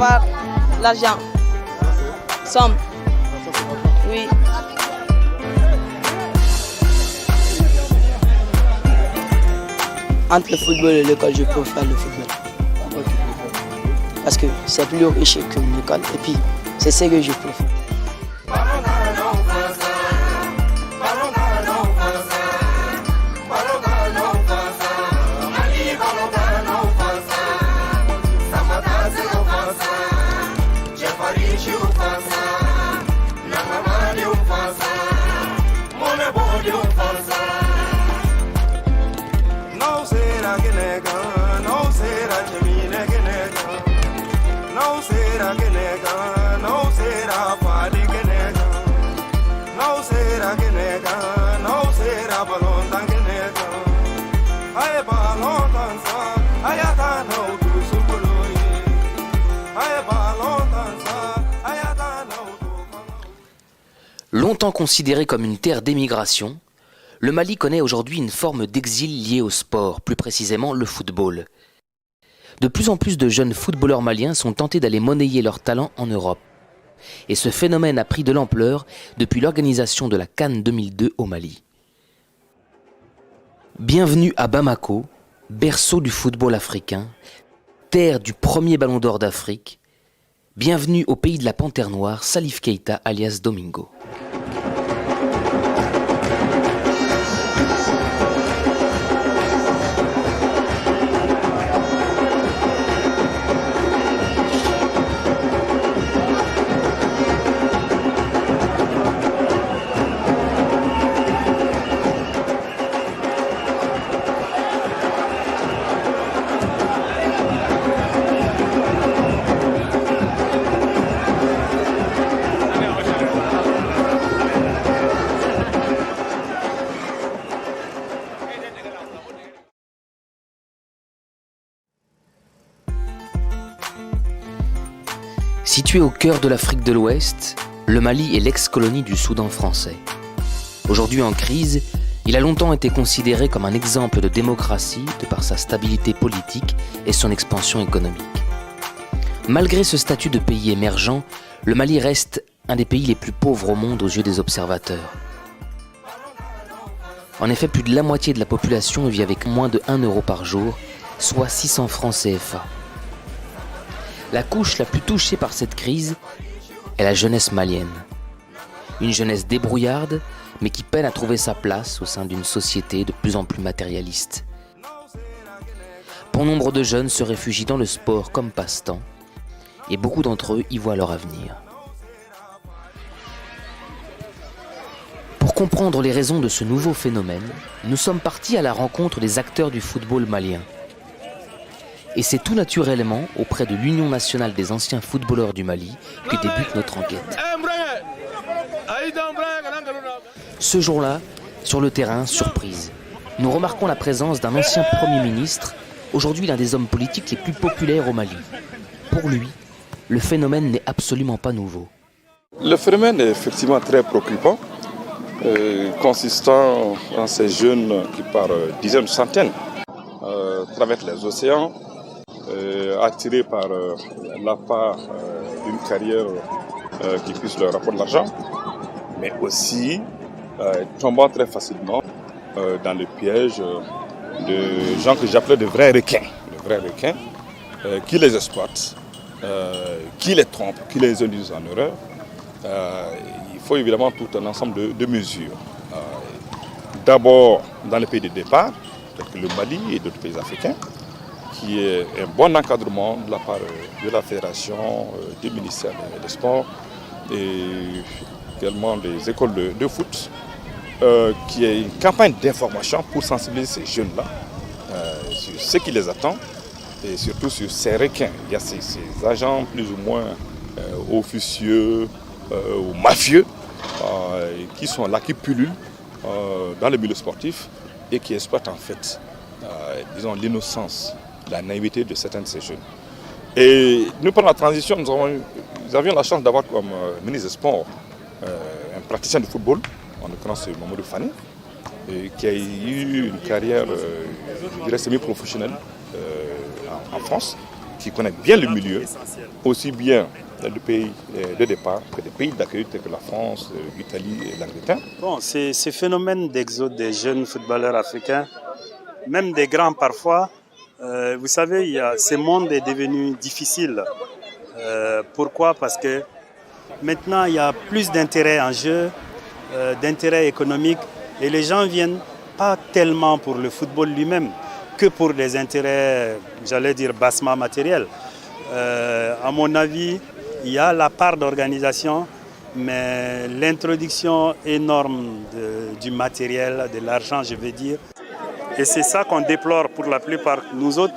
part l'argent. Somme. Oui. Entre le football et l'école, je préfère le football. Parce que c'est plus riche que l'école et puis c'est ce que je préfère. Longtemps considéré comme une terre d'émigration, le Mali connaît aujourd'hui une forme d'exil lié au sport, plus précisément le football. De plus en plus de jeunes footballeurs maliens sont tentés d'aller monnayer leur talent en Europe. Et ce phénomène a pris de l'ampleur depuis l'organisation de la CAN 2002 au Mali. Bienvenue à Bamako, berceau du football africain, terre du premier ballon d'or d'Afrique. Bienvenue au pays de la Panthère Noire, Salif Keita alias Domingo. Situé au cœur de l'Afrique de l'Ouest, le Mali est l'ex-colonie du Soudan français. Aujourd'hui en crise, il a longtemps été considéré comme un exemple de démocratie de par sa stabilité politique et son expansion économique. Malgré ce statut de pays émergent, le Mali reste un des pays les plus pauvres au monde aux yeux des observateurs. En effet, plus de la moitié de la population vit avec moins de 1 euro par jour, soit 600 francs CFA. La couche la plus touchée par cette crise est la jeunesse malienne. Une jeunesse débrouillarde, mais qui peine à trouver sa place au sein d'une société de plus en plus matérialiste. Bon nombre de jeunes se réfugient dans le sport comme passe-temps, et beaucoup d'entre eux y voient leur avenir. Pour comprendre les raisons de ce nouveau phénomène, nous sommes partis à la rencontre des acteurs du football malien. Et c'est tout naturellement auprès de l'Union nationale des anciens footballeurs du Mali que débute notre enquête. Ce jour-là, sur le terrain, surprise. Nous remarquons la présence d'un ancien Premier ministre, aujourd'hui l'un des hommes politiques les plus populaires au Mali. Pour lui, le phénomène n'est absolument pas nouveau. Le phénomène est effectivement très préoccupant, consistant en ces jeunes qui par dizaines, centaines traversent les océans, attirés par l'appât d'une carrière qui puisse leur rapporter de l'argent, mais aussi tombant très facilement dans le piège de gens que j'appelais de vrais requins, qui les exploitent, qui les trompent, qui les induisent en erreur. Il faut évidemment tout un ensemble de mesures. D'abord dans les pays de départ, tels que le Mali et d'autres pays africains, qui est un bon encadrement de la part de la fédération, du ministère des Sports et également des écoles de foot, qui est une campagne d'information pour sensibiliser ces jeunes-là sur ce qui les attend et surtout sur ces requins. Il y a ces agents plus ou moins officieux ou mafieux qui sont là, qui pullulent dans le milieu sportif et qui exploitent en fait, disons, l'innocence, la naïveté de certains de ces jeunes. Et nous, pendant la transition, nous avions la chance d'avoir comme ministre des Sports un praticien de football, en l'occurrence Mamadou Fani, qui a eu une carrière, je dirais, semi-professionnelle en France, qui connaît bien le milieu, aussi bien le pays de départ que des pays d'accueil tels que la France, l'Italie et l'Angleterre. Bon, ce phénomène d'exode des jeunes footballeurs africains, même des grands parfois, vous savez, ce monde est devenu difficile. Pourquoi? Parce que maintenant, il y a plus d'intérêt en jeu, d'intérêt économique, et les gens viennent pas tellement pour le football lui-même que pour des intérêts, j'allais dire, bassement matériels. À mon avis, il y a la part d'organisation, mais l'introduction énorme du matériel, de l'argent, je veux dire. Et c'est ça qu'on déplore pour la plupart. Nous autres,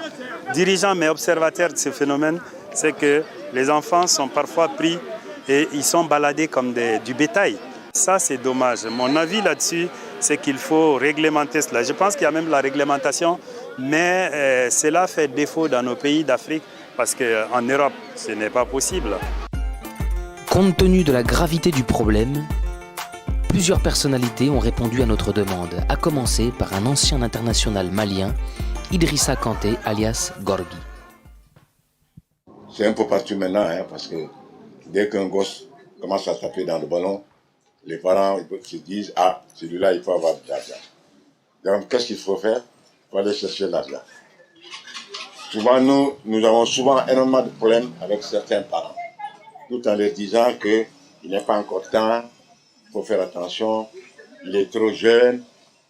dirigeants mais observateurs de ce phénomène, c'est que les enfants sont parfois pris et ils sont baladés comme du bétail. Ça, c'est dommage. Mon avis là-dessus, c'est qu'il faut réglementer cela. Je pense qu'il y a même la réglementation, mais cela fait défaut dans nos pays d'Afrique parce qu'en Europe, ce n'est pas possible. Compte tenu de la gravité du problème, plusieurs personnalités ont répondu à notre demande, à commencer par un ancien international malien, Idrissa Kanté, alias Gorgui. C'est un peu partout maintenant, parce que dès qu'un gosse commence à taper dans le ballon, les parents se disent « Ah, celui-là, il faut avoir de l'argent. » Donc, qu'est-ce qu'il faut faire? Il faut aller chercher l'argent. Souvent, nous avons souvent énormément de problèmes avec certains parents, tout en leur disant qu'il n'est pas encore temps, il faut faire attention, il est trop jeune,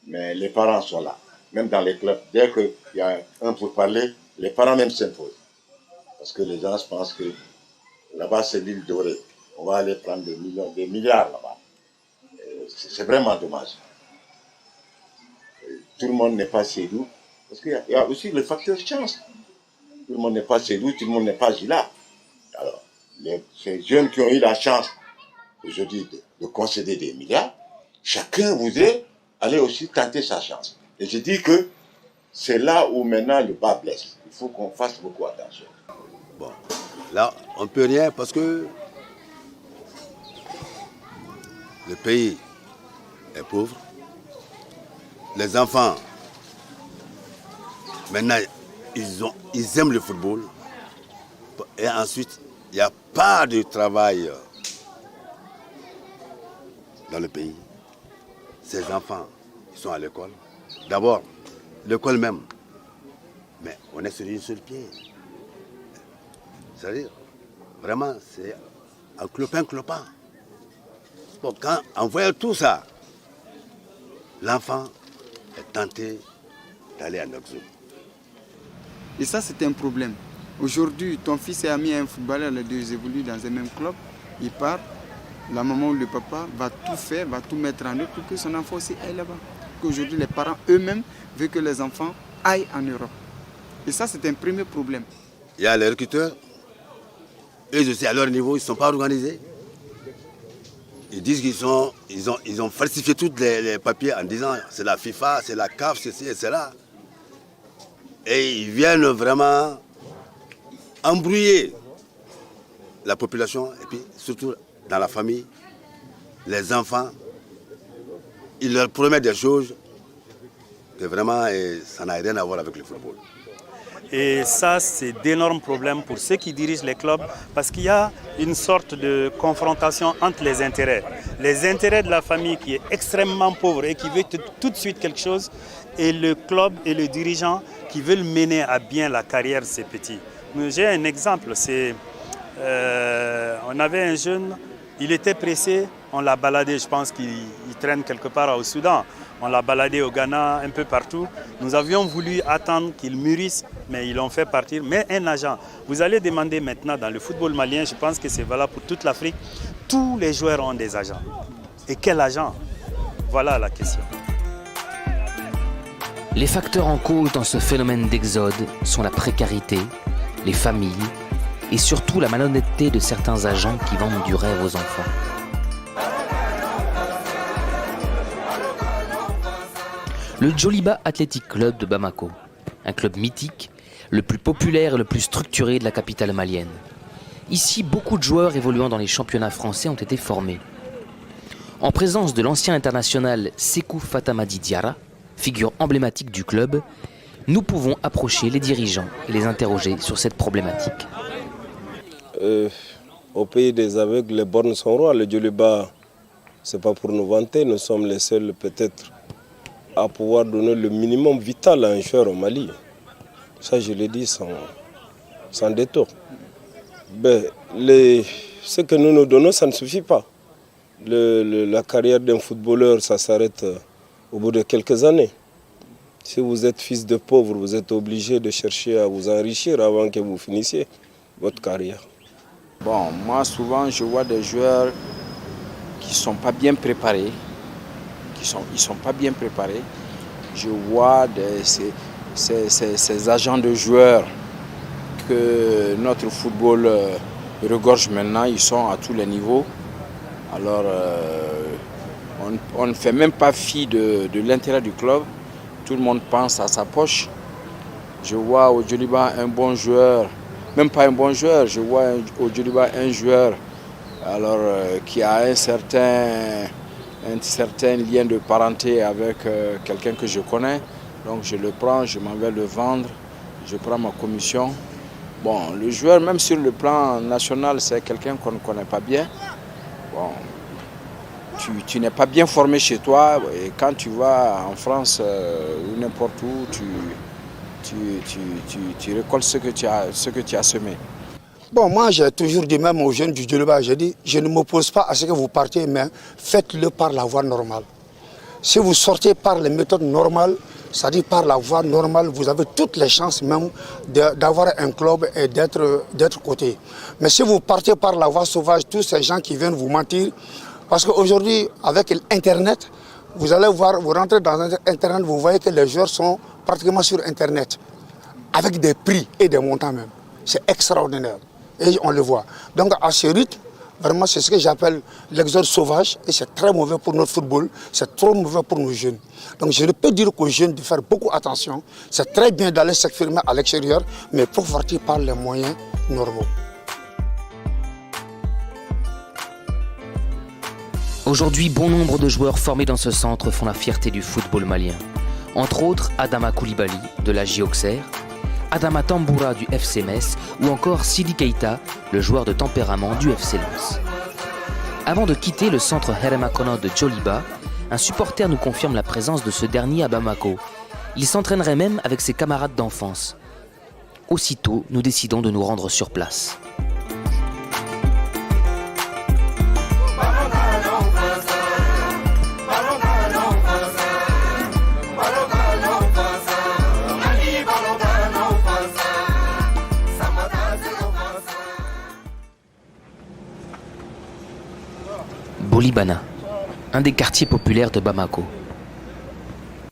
mais les parents sont là. Même dans les clubs, dès qu'il y a un pour parler, les parents même s'imposent. Parce que les gens pensent que là-bas, c'est l'île dorée. On va aller prendre des milliards là-bas. C'est vraiment dommage. Tout le monde n'est pas séduit. Parce qu'il y a aussi le facteur chance. Tout le monde n'est pas séduit, tout le monde n'est pas gila. Alors, ces jeunes qui ont eu la chance, aujourd'hui, de concéder des milliards, chacun voudrait aller aussi tenter sa chance. Et je dis que c'est là où maintenant le bas blesse. Il faut qu'on fasse beaucoup attention. Bon, là, on ne peut rien parce que le pays est pauvre. Les enfants, maintenant, ils aiment le football. Et ensuite, il n'y a pas de travail dans le pays. Ces enfants, ils sont à l'école. D'abord, l'école même. Mais on est sur une seule pied. C'est-à-dire, vraiment, c'est un clopin-clopin. Bon, en voyant tout ça, l'enfant est tenté d'aller en exode. Et ça, c'est un problème. Aujourd'hui, ton fils est ami à un footballeur, les deux évoluent dans un même club, il part, la maman ou le papa va tout faire, va tout mettre en œuvre pour que son enfant aussi aille là-bas. Qu'aujourd'hui, les parents eux-mêmes veulent que les enfants aillent en Europe. Et ça, c'est un premier problème. Il y a les recruteurs, eux aussi, à leur niveau, ils ne sont pas organisés. Ils disent qu'ils ont falsifié tous les papiers en disant c'est la FIFA, c'est la CAF, ceci et cela. Et ils viennent vraiment embrouiller la population et puis surtout dans la famille, les enfants. Ils leur promettent des choses que vraiment ça n'a rien à voir avec le football. Et ça, c'est d'énormes problèmes pour ceux qui dirigent les clubs parce qu'il y a une sorte de confrontation entre les intérêts. Les intérêts de la famille qui est extrêmement pauvre et qui veut tout de suite quelque chose et le club et le dirigeant qui veulent mener à bien la carrière de ces petits. J'ai un exemple, on avait un jeune, il était pressé, on l'a baladé, je pense qu'il traîne quelque part au Soudan. On l'a baladé au Ghana, un peu partout. Nous avions voulu attendre qu'il mûrisse, mais ils l'ont fait partir. Mais un agent, vous allez demander maintenant dans le football malien, je pense que c'est valable pour toute l'Afrique, tous les joueurs ont des agents. Et quel agent? Voilà la question. Les facteurs en cause dans ce phénomène d'exode sont la précarité, les familles et surtout la malhonnêteté de certains agents qui vendent du rêve aux enfants. Le Djoliba Athletic Club de Bamako, un club mythique, le plus populaire et le plus structuré de la capitale malienne. Ici, beaucoup de joueurs évoluant dans les championnats français ont été formés. En présence de l'ancien international Sékou Fatamadi Diarra, figure emblématique du club, nous pouvons approcher les dirigeants et les interroger sur cette problématique. Au pays des aveugles, les bornes sont rois. Le Djoliba, ce n'est pas pour nous vanter, nous sommes les seuls peut-être à pouvoir donner le minimum vital à un joueur au Mali. Ça, je le dis sans détour. Ce que nous donnons, ça ne suffit pas. La carrière d'un footballeur, ça s'arrête au bout de quelques années. Si vous êtes fils de pauvre, vous êtes obligé de chercher à vous enrichir avant que vous finissiez votre carrière. Bon, moi souvent je vois des joueurs qui ne sont pas bien préparés. Ils sont pas bien préparés. Je vois ces agents de joueurs que notre football regorge maintenant, ils sont à tous les niveaux. Alors on ne fait même pas fi de l'intérêt du club. Tout le monde pense à sa poche. Je vois au Djoliba un bon joueur, même pas un bon joueur, je vois au Djoliba un joueur qui a un certain lien de parenté avec quelqu'un que je connais. Donc je le prends, je m'en vais le vendre, je prends ma commission. Bon, le joueur, même sur le plan national, c'est quelqu'un qu'on ne connaît pas bien. Bon, tu n'es pas bien formé chez toi et quand tu vas en France ou n'importe où, tu récoltes ce que tu as semé. Bon, moi j'ai toujours dit même aux jeunes du Djoliba, j'ai dit, je ne m'oppose pas à ce que vous partiez, mais faites-le par la voie normale. Si vous sortez par les méthodes normales, c'est-à-dire par la voie normale, vous avez toutes les chances même d'avoir un club et d'être coté. Mais si vous partez par la voie sauvage, tous ces gens qui viennent vous mentir, parce qu'aujourd'hui, avec Internet, vous allez voir, vous rentrez dans Internet, vous voyez que les joueurs sont pratiquement sur Internet, avec des prix et des montants même. C'est extraordinaire. Et on le voit. Donc à ce rythme, vraiment c'est ce que j'appelle l'exode sauvage et c'est très mauvais pour notre football, c'est trop mauvais pour nos jeunes. Donc je ne peux dire aux jeunes de faire beaucoup attention, c'est très bien d'aller s'exprimer à l'extérieur, mais il faut partir par les moyens normaux. Aujourd'hui, bon nombre de joueurs formés dans ce centre font la fierté du football malien. Entre autres, Adama Koulibaly de la J Auxerre, Adama Tamboura du FC Metz ou encore Sidi Keita, le joueur de tempérament du FC Lens. Avant de quitter le centre Heremakono de Djoliba, un supporter nous confirme la présence de ce dernier à Bamako. Il s'entraînerait même avec ses camarades d'enfance. Aussitôt, nous décidons de nous rendre sur place. Bolibana, un des quartiers populaires de Bamako.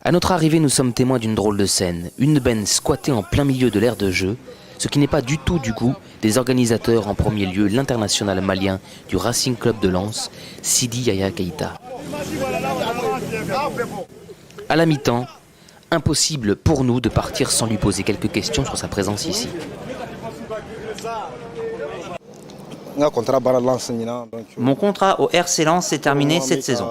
À notre arrivée, nous sommes témoins d'une drôle de scène. Une benne squattée en plein milieu de l'aire de jeu, ce qui n'est pas du tout du goût des organisateurs, en premier lieu l'international malien du Racing Club de Lens, Sidi Yaya Keita. À la mi-temps, impossible pour nous de partir sans lui poser quelques questions sur sa présence ici. Mon contrat au RC Lens s'est terminé cette saison.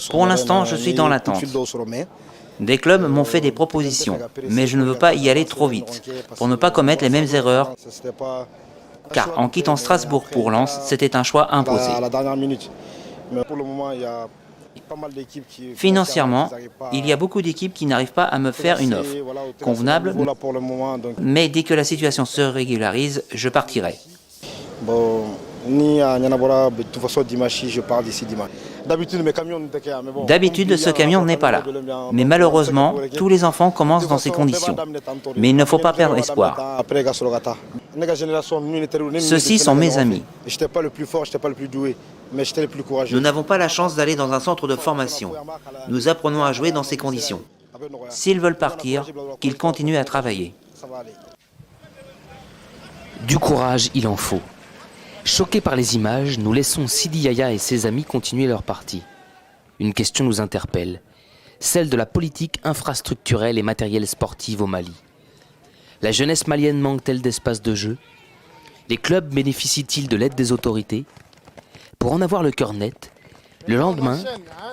Pour l'instant, je suis dans l'attente. Des clubs m'ont fait des propositions, mais je ne veux pas y aller trop vite, pour ne pas commettre les mêmes erreurs, car en quittant Strasbourg pour Lens, c'était un choix imposé. Financièrement, il y a beaucoup d'équipes qui n'arrivent pas à me faire une offre convenable, mais dès que la situation se régularise, je partirai. D'habitude, ce camion n'est pas là. Mais malheureusement, tous les enfants commencent dans ces conditions. Mais il ne faut pas perdre espoir. Ceux-ci sont mes amis. Nous n'avons pas la chance d'aller dans un centre de formation. Nous apprenons à jouer dans ces conditions. S'ils veulent partir, qu'ils continuent à travailler. Du courage, il en faut. Choqués par les images, nous laissons Sidi Yaya et ses amis continuer leur partie. Une question nous interpelle, celle de la politique infrastructurelle et matérielle sportive au Mali. La jeunesse malienne manque-t-elle d'espace de jeu? Les clubs bénéficient-ils de l'aide des autorités? Pour en avoir le cœur net, le lendemain,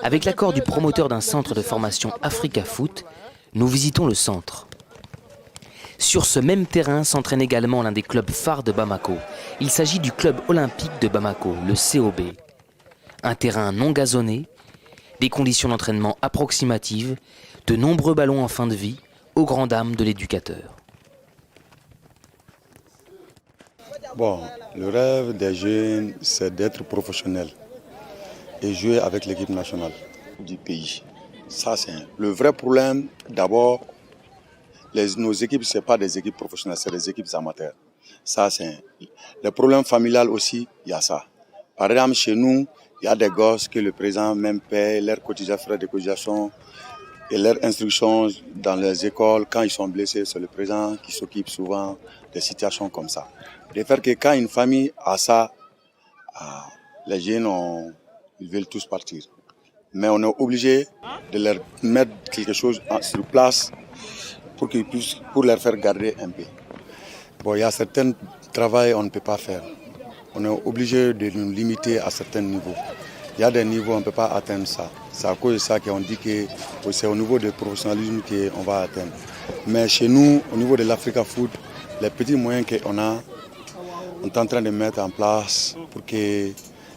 avec l'accord du promoteur d'un centre de formation Africa Foot, Nous visitons le centre. Sur ce même terrain s'entraîne également l'un des clubs phares de Bamako. Il s'agit du club olympique de Bamako, le COB. Un terrain non gazonné, des conditions d'entraînement approximatives, de nombreux ballons en fin de vie, aux grandes dames de l'éducateur. Bon, le rêve des jeunes, c'est d'être professionnel et jouer avec l'équipe nationale du pays. Ça, c'est le vrai problème. D'abord, nos équipes, ce n'est pas des équipes professionnelles, c'est des équipes amateurs. Ça, c'est le problème familial aussi, il y a ça. Par exemple, chez nous, il y a des gosses que le président même paie leurs cotisations, frais de cotisation et leurs instructions dans les écoles. Quand ils sont blessés, c'est le président qui s'occupe souvent des situations comme ça. De faire que quand une famille a ça, les jeunes, ils veulent tous partir. Mais on est obligé de leur mettre quelque chose sur place pour qu'ils puissent, pour leur faire garder un peu. Bon, il y a certains travaux on ne peut pas faire. On est obligé de nous limiter à certains niveaux. Il y a des niveaux, on ne peut pas atteindre ça. C'est à cause de ça qu'on dit que c'est au niveau du professionnalisme qu'on va atteindre. Mais chez nous, au niveau de l'Africa Foot, les petits moyens qu'on a, on est en train de mettre en place pour que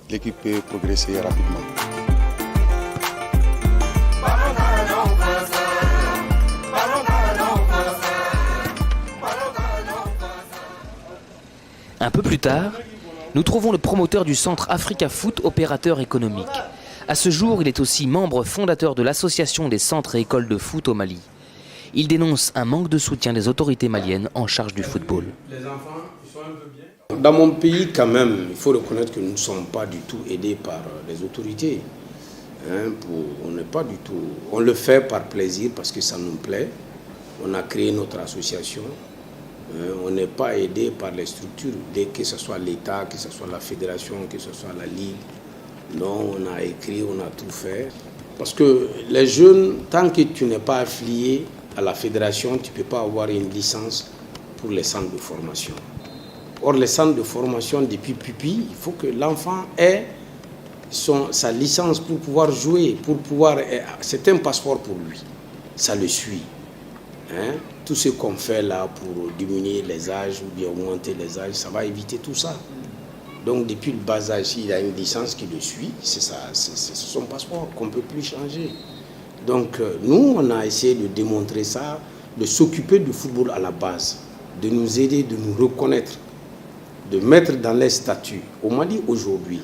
l'équipe puisse progresser rapidement. Un peu plus tard, nous trouvons le promoteur du centre Africa Foot, opérateur économique. À ce jour, il est aussi membre fondateur de l'association des centres et écoles de foot au Mali. Il dénonce un manque de soutien des autorités maliennes en charge du football. Dans mon pays, quand même, il faut reconnaître que nous ne sommes pas du tout aidés par les autorités. On n'est pas du tout. On le fait par plaisir parce que ça nous plaît. On a créé notre association. On n'est pas aidé par les structures, dès que ce soit l'État, que ce soit la fédération, que ce soit la Ligue. Non, on a écrit, on a tout fait. Parce que les jeunes, tant que tu n'es pas affilié à la fédération, tu ne peux pas avoir une licence pour les centres de formation. Or, les centres de formation, depuis Pupi, il faut que l'enfant ait sa licence pour pouvoir jouer, c'est un passeport pour lui. Ça le suit. Tout ce qu'on fait là pour diminuer les âges ou bien augmenter les âges, ça va éviter tout ça. Donc depuis le bas âge, il a une licence qui le suit, c'est son passeport qu'on ne peut plus changer. Donc nous, on a essayé de démontrer ça, de s'occuper du football à la base, de nous aider, de nous reconnaître, de mettre dans les statuts. Au Mali aujourd'hui,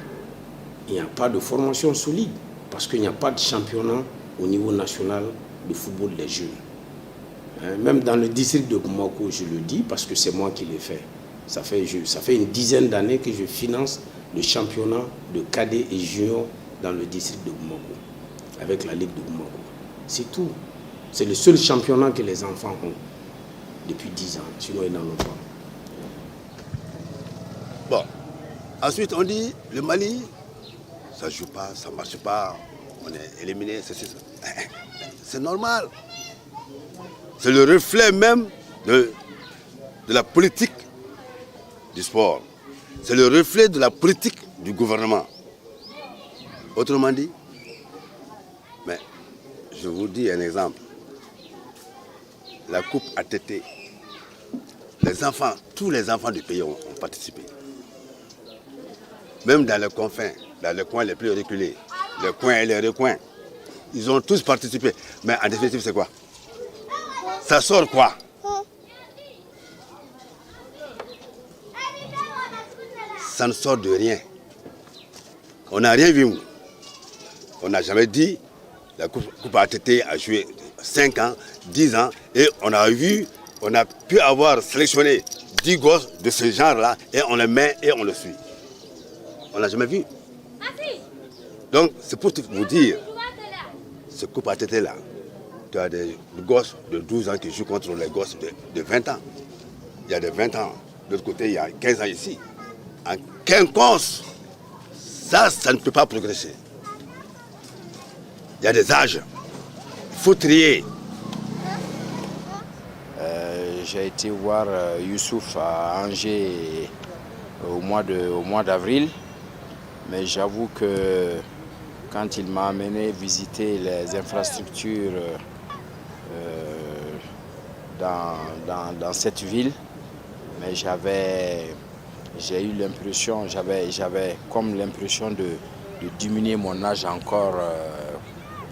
il n'y a pas de formation solide parce qu'il n'y a pas de championnat au niveau national de football des jeunes. Même dans le district de Bamako, je le dis parce que c'est moi qui l'ai fait. Ça fait une dizaine d'années que je finance le championnat de cadets et juniors dans le district de Bamako, avec la Ligue de Bamako. C'est tout. C'est le seul championnat que les enfants ont depuis 10 ans, sinon ils n'en ont pas. Bon, ensuite on dit le Mali, ça ne joue pas, ça ne marche pas, on est éliminé, c'est normal. C'est le reflet même de la politique du sport. C'est le reflet de la politique du gouvernement. Autrement dit, mais je vous dis un exemple. La Coupe ATT, les enfants, tous les enfants du pays ont participé. Même dans les confins, dans les coins les plus reculés, les coins et les recoins, ils ont tous participé. Mais en définitive, c'est quoi? Ça sort quoi? Ça ne sort de rien. On n'a rien vu. On n'a jamais dit la Coupe ATT a joué 5 ans, 10 ans et on a pu avoir sélectionné 10 gosses de ce genre-là et on les met et on le suit. On n'a jamais vu. Donc c'est pour vous dire, ce Coupe ATT-là, tu as des gosses de 12 ans qui jouent contre les gosses de 20 ans. Il y a de 20 ans. De l'autre côté, il y a 15 ans ici. En quinconce, ça ne peut pas progresser. Il y a des âges. Il faut trier. J'ai été voir Youssouf à Angers au mois d'avril. Mais j'avoue que quand il m'a amené visiter les infrastructures dans cette ville, mais j'ai eu l'impression, j'avais comme l'impression de diminuer mon âge encore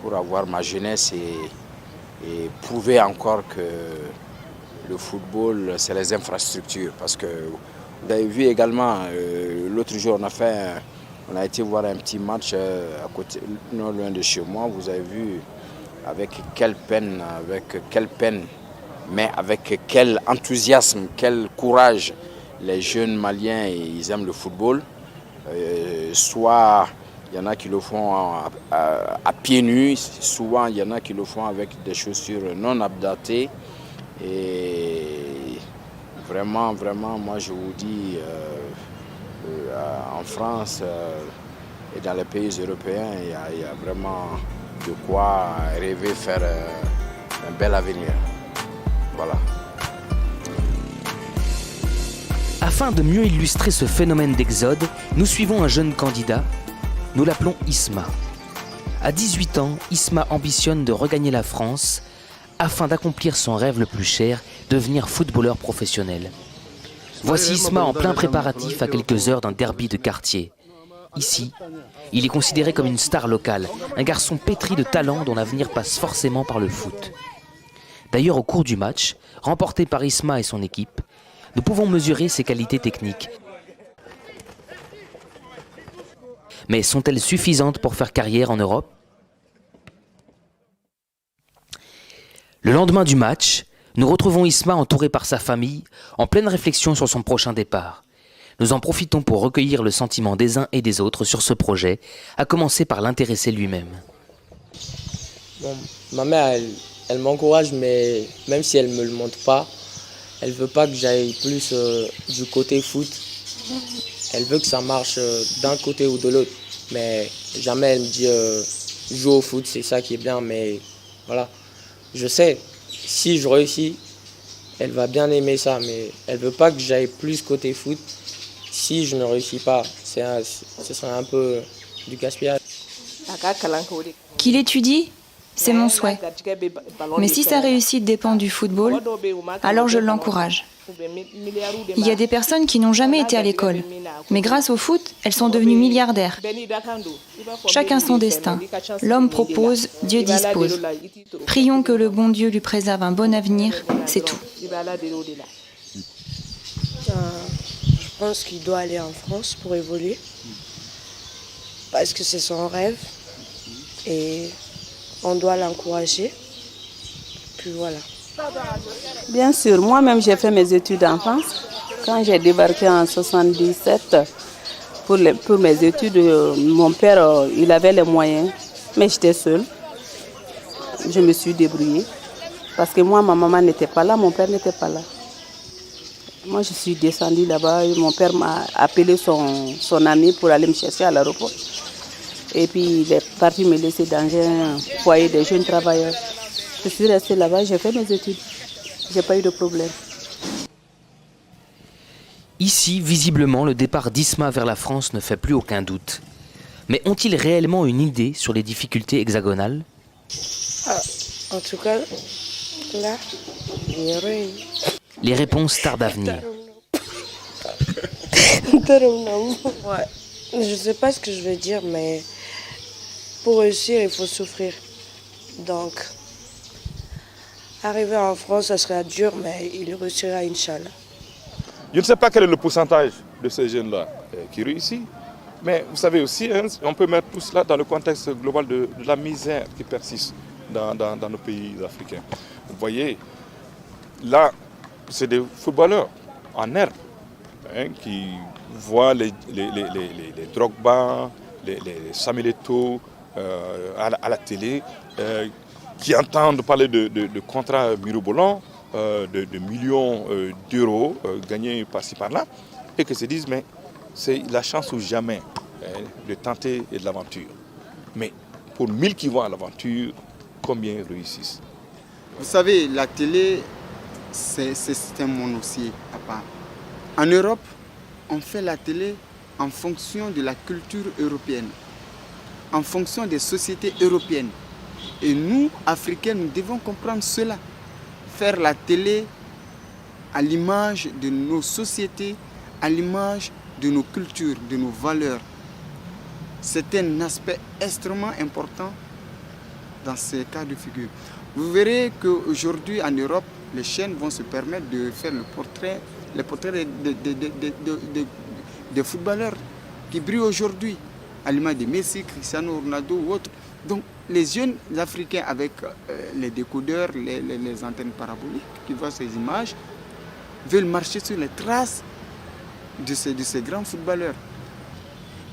pour avoir ma jeunesse et prouver encore que le football, c'est les infrastructures. Parce que vous avez vu également, l'autre jour, on a été voir un petit match à côté, non loin de chez moi. Vous avez vu avec quelle peine, mais avec quel enthousiasme, quel courage les jeunes Maliens ils aiment le football. Soit il y en a qui le font à pieds nus, souvent il y en a qui le font avec des chaussures non adaptées. Et vraiment, moi je vous dis, en France et dans les pays européens, il y a vraiment de quoi rêver faire un bel avenir. Voilà. Afin de mieux illustrer ce phénomène d'exode, nous suivons un jeune candidat. Nous l'appelons Isma. À 18 ans, Isma ambitionne de regagner la France afin d'accomplir son rêve le plus cher, devenir footballeur professionnel. Voici Isma en plein préparatif à quelques heures d'un derby de quartier. Ici, il est considéré comme une star locale, un garçon pétri de talent dont l'avenir passe forcément par le foot. D'ailleurs, au cours du match, remporté par Isma et son équipe, nous pouvons mesurer ses qualités techniques. Mais sont-elles suffisantes pour faire carrière en Europe ? Le lendemain du match, nous retrouvons Isma entouré par sa famille, en pleine réflexion sur son prochain départ. Nous en profitons pour recueillir le sentiment des uns et des autres sur ce projet, à commencer par l'intéressé lui-même. Bon, ma mère, elle m'encourage, mais même si elle ne me le montre pas, elle ne veut pas que j'aille plus du côté foot. Elle veut que ça marche d'un côté ou de l'autre. Mais jamais elle me dit joue au foot, c'est ça qui est bien. Mais voilà, je sais, si je réussis, elle va bien aimer ça. Mais elle ne veut pas que j'aille plus côté foot. Si je ne réussis pas, ce serait un peu du gaspillage. Qu'il étudie, c'est mon souhait. Mais si sa réussite dépend du football, alors je l'encourage. Il y a des personnes qui n'ont jamais été à l'école, mais grâce au foot, elles sont devenues milliardaires. Chacun son destin. L'homme propose, Dieu dispose. Prions que le bon Dieu lui préserve un bon avenir, c'est tout. Je pense qu'il doit aller en France pour évoluer, parce que c'est son rêve et on doit l'encourager. Puis voilà. Bien sûr, moi-même j'ai fait mes études en France. Quand j'ai débarqué en 1977 pour mes études, mon père il avait les moyens, mais j'étais seule. Je me suis débrouillée parce que moi, ma maman n'était pas là, mon père n'était pas là. Moi, je suis descendue là-bas et mon père m'a appelé son ami pour aller me chercher à l'aéroport. Et puis, il est parti me laisser dans un foyer des jeunes travailleurs. Je suis restée là-bas, j'ai fait mes études. Je n'ai pas eu de problème. Ici, visiblement, le départ d'Isma vers la France ne fait plus aucun doute. Mais ont-ils réellement une idée sur les difficultés hexagonales ? En tout cas, là, il n'y a rien. Les réponses tardent à venir. Ouais. Je ne sais pas ce que je veux dire, mais pour réussir, il faut souffrir. Donc, arriver en France, ça sera dur, mais il réussira, Inch'Allah. Je ne sais pas quel est le pourcentage de ces jeunes-là qui réussissent, mais vous savez aussi, on peut mettre tout cela dans le contexte global de la misère qui persiste dans nos pays africains. Vous voyez, là, c'est des footballeurs en herbe qui voient les Drogba, les Samuel Eto'o à la télé, qui entendent parler de contrats mirobolants, de millions d'euros gagnés par-ci par-là, et qui se disent mais c'est la chance ou jamais de tenter de l'aventure. Mais pour 1000 qui vont à l'aventure, combien réussissent? Vous savez, la télé, c'est un monde aussi à part. En Europe, on fait la télé en fonction de la culture européenne, en fonction des sociétés européennes. Et nous, Africains, nous devons comprendre cela. faire la télé à l'image de nos sociétés, à l'image de nos cultures, de nos valeurs. C'est un aspect extrêmement important dans ces cas de figure. Vous verrez qu'aujourd'hui en Europe, les chaînes vont se permettre de faire les portraits des footballeurs qui brillent aujourd'hui, à l'image de Messi, Cristiano Ronaldo ou autres. Donc les jeunes Africains avec les décodeurs, les antennes paraboliques qui voient ces images, veulent marcher sur les traces de ces grands footballeurs.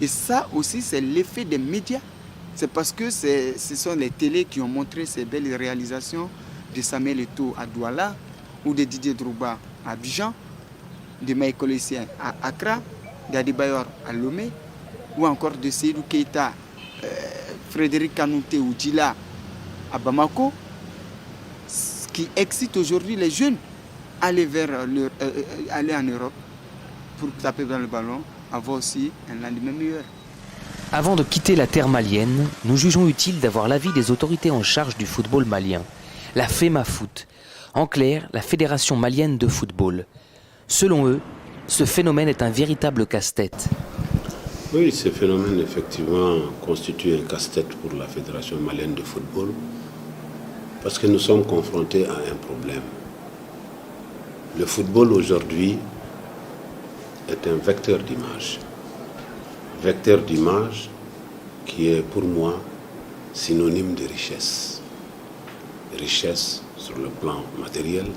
Et ça aussi, c'est l'effet des médias. C'est parce que ce sont les télés qui ont montré ces belles réalisations de Samuel Eto'o à Douala ou de Didier Drogba à Abidjan, de Michael Essien à Accra, d'Adebayor à Lomé, ou encore de Seydou Keita, Frédéric Kanouté ou Djila à Bamako, ce qui excite aujourd'hui les jeunes à aller en Europe pour taper dans le ballon, avoir aussi un lendemain meilleur. Avant de quitter la terre malienne, nous jugeons utile d'avoir l'avis des autorités en charge du football malien, la FEMAFoot, en clair, la Fédération malienne de football. Selon eux, ce phénomène est un véritable casse-tête. Oui, ce phénomène effectivement constitue un casse-tête pour la Fédération malienne de football parce que nous sommes confrontés à un problème. Le football aujourd'hui est un vecteur d'image. Vecteur d'image qui est pour moi synonyme de richesse. Richesse sur le plan matériel,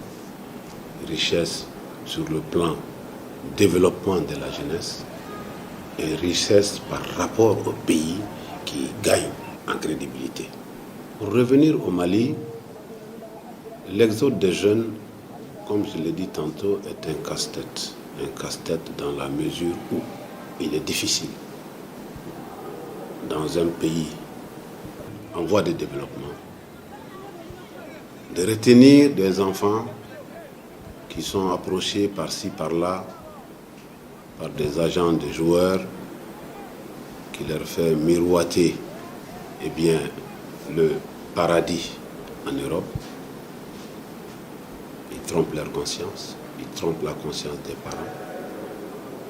richesse sur le plan développement de la jeunesse et richesse par rapport au pays qui gagne en crédibilité. Pour revenir au Mali, l'exode des jeunes, comme je l'ai dit tantôt, est un casse-tête. Un casse-tête dans la mesure où il est difficile dans un pays en voie de développement de retenir des enfants qui sont approchés par-ci, par-là, par des agents, des joueurs, qui leur fait miroiter le paradis en Europe. Ils trompent leur conscience, ils trompent la conscience des parents.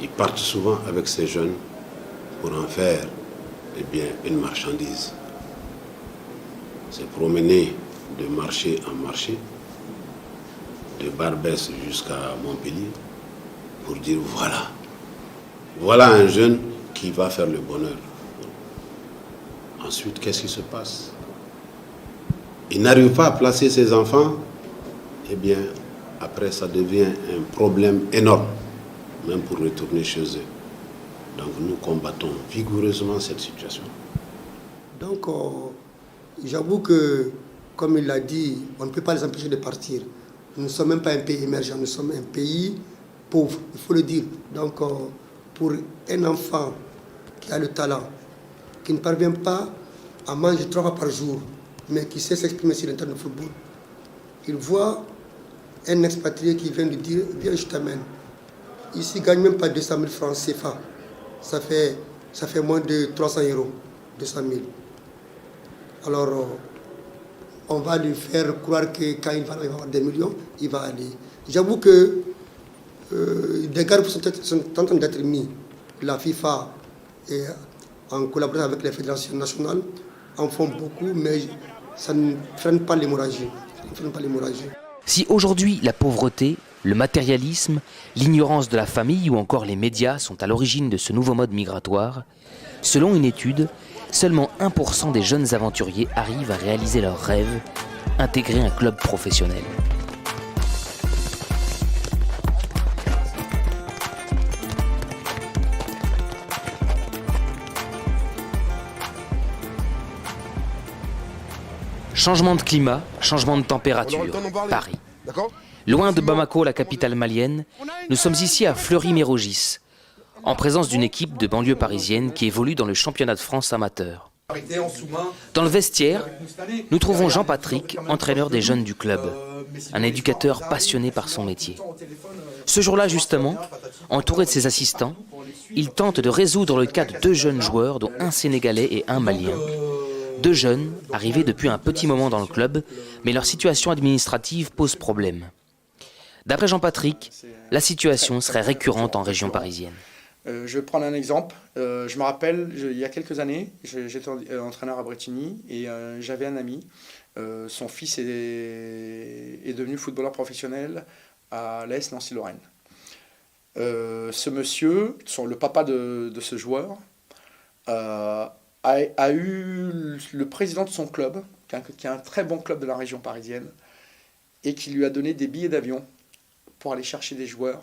Ils partent souvent avec ces jeunes pour en faire une marchandise. C'est promener de marché en marché, de Barbès jusqu'à Montpellier, pour dire voilà un jeune qui va faire le bonheur. Ensuite, qu'est-ce qui se passe? Il n'arrive pas à placer ses enfants, après ça devient un problème énorme, même pour retourner chez eux. Donc nous combattons vigoureusement cette situation. Donc j'avoue que, comme il l'a dit, on ne peut pas les empêcher de partir. Nous ne sommes même pas un pays émergent, nous sommes un pays pauvre, il faut le dire. Donc pour un enfant qui a le talent, qui ne parvient pas à manger 3 fois par jour, mais qui sait s'exprimer sur le terrain de football, il voit un expatrié qui vient lui dire « Viens, je t'amène ». Ici, il ne gagne même pas 200 000 francs CFA. Ça fait moins de 300 €, 200 000. Alors, on va lui faire croire que quand il va avoir des millions, il va aller. J'avoue que des gardes sont en train d'être mis. La FIFA, et en collaboration avec les fédérations nationales, en font beaucoup, mais ça ne freine pas l'hémorragie. Si aujourd'hui la pauvreté, le matérialisme, l'ignorance de la famille ou encore les médias sont à l'origine de ce nouveau mode migratoire, selon une étude, seulement 1% des jeunes aventuriers arrivent à réaliser leurs rêves, intégrer un club professionnel. Changement de climat, changement de température, Paris. Loin de Bamako, la capitale malienne, nous sommes ici à Fleury-Mérogis, en présence d'une équipe de banlieue parisienne qui évolue dans le championnat de France amateur. Dans le vestiaire, nous trouvons Jean-Patrick, entraîneur des jeunes du club, un éducateur passionné par son métier. Ce jour-là, justement, entouré de ses assistants, il tente de résoudre le cas de 2 jeunes joueurs, dont un Sénégalais et un Malien. 2 jeunes, arrivés depuis un petit moment dans le club, mais leur situation administrative pose problème. D'après Jean-Patrick, la situation serait récurrente en région parisienne. Je vais prendre un exemple. Je me rappelle, il y a quelques années, j'étais entraîneur à Bretigny et j'avais un ami. Son fils est devenu footballeur professionnel à l'AS Nancy-Lorraine. Ce monsieur, le papa de ce joueur, a eu le président de son club, qui est un très bon club de la région parisienne, et qui lui a donné des billets d'avion pour aller chercher des joueurs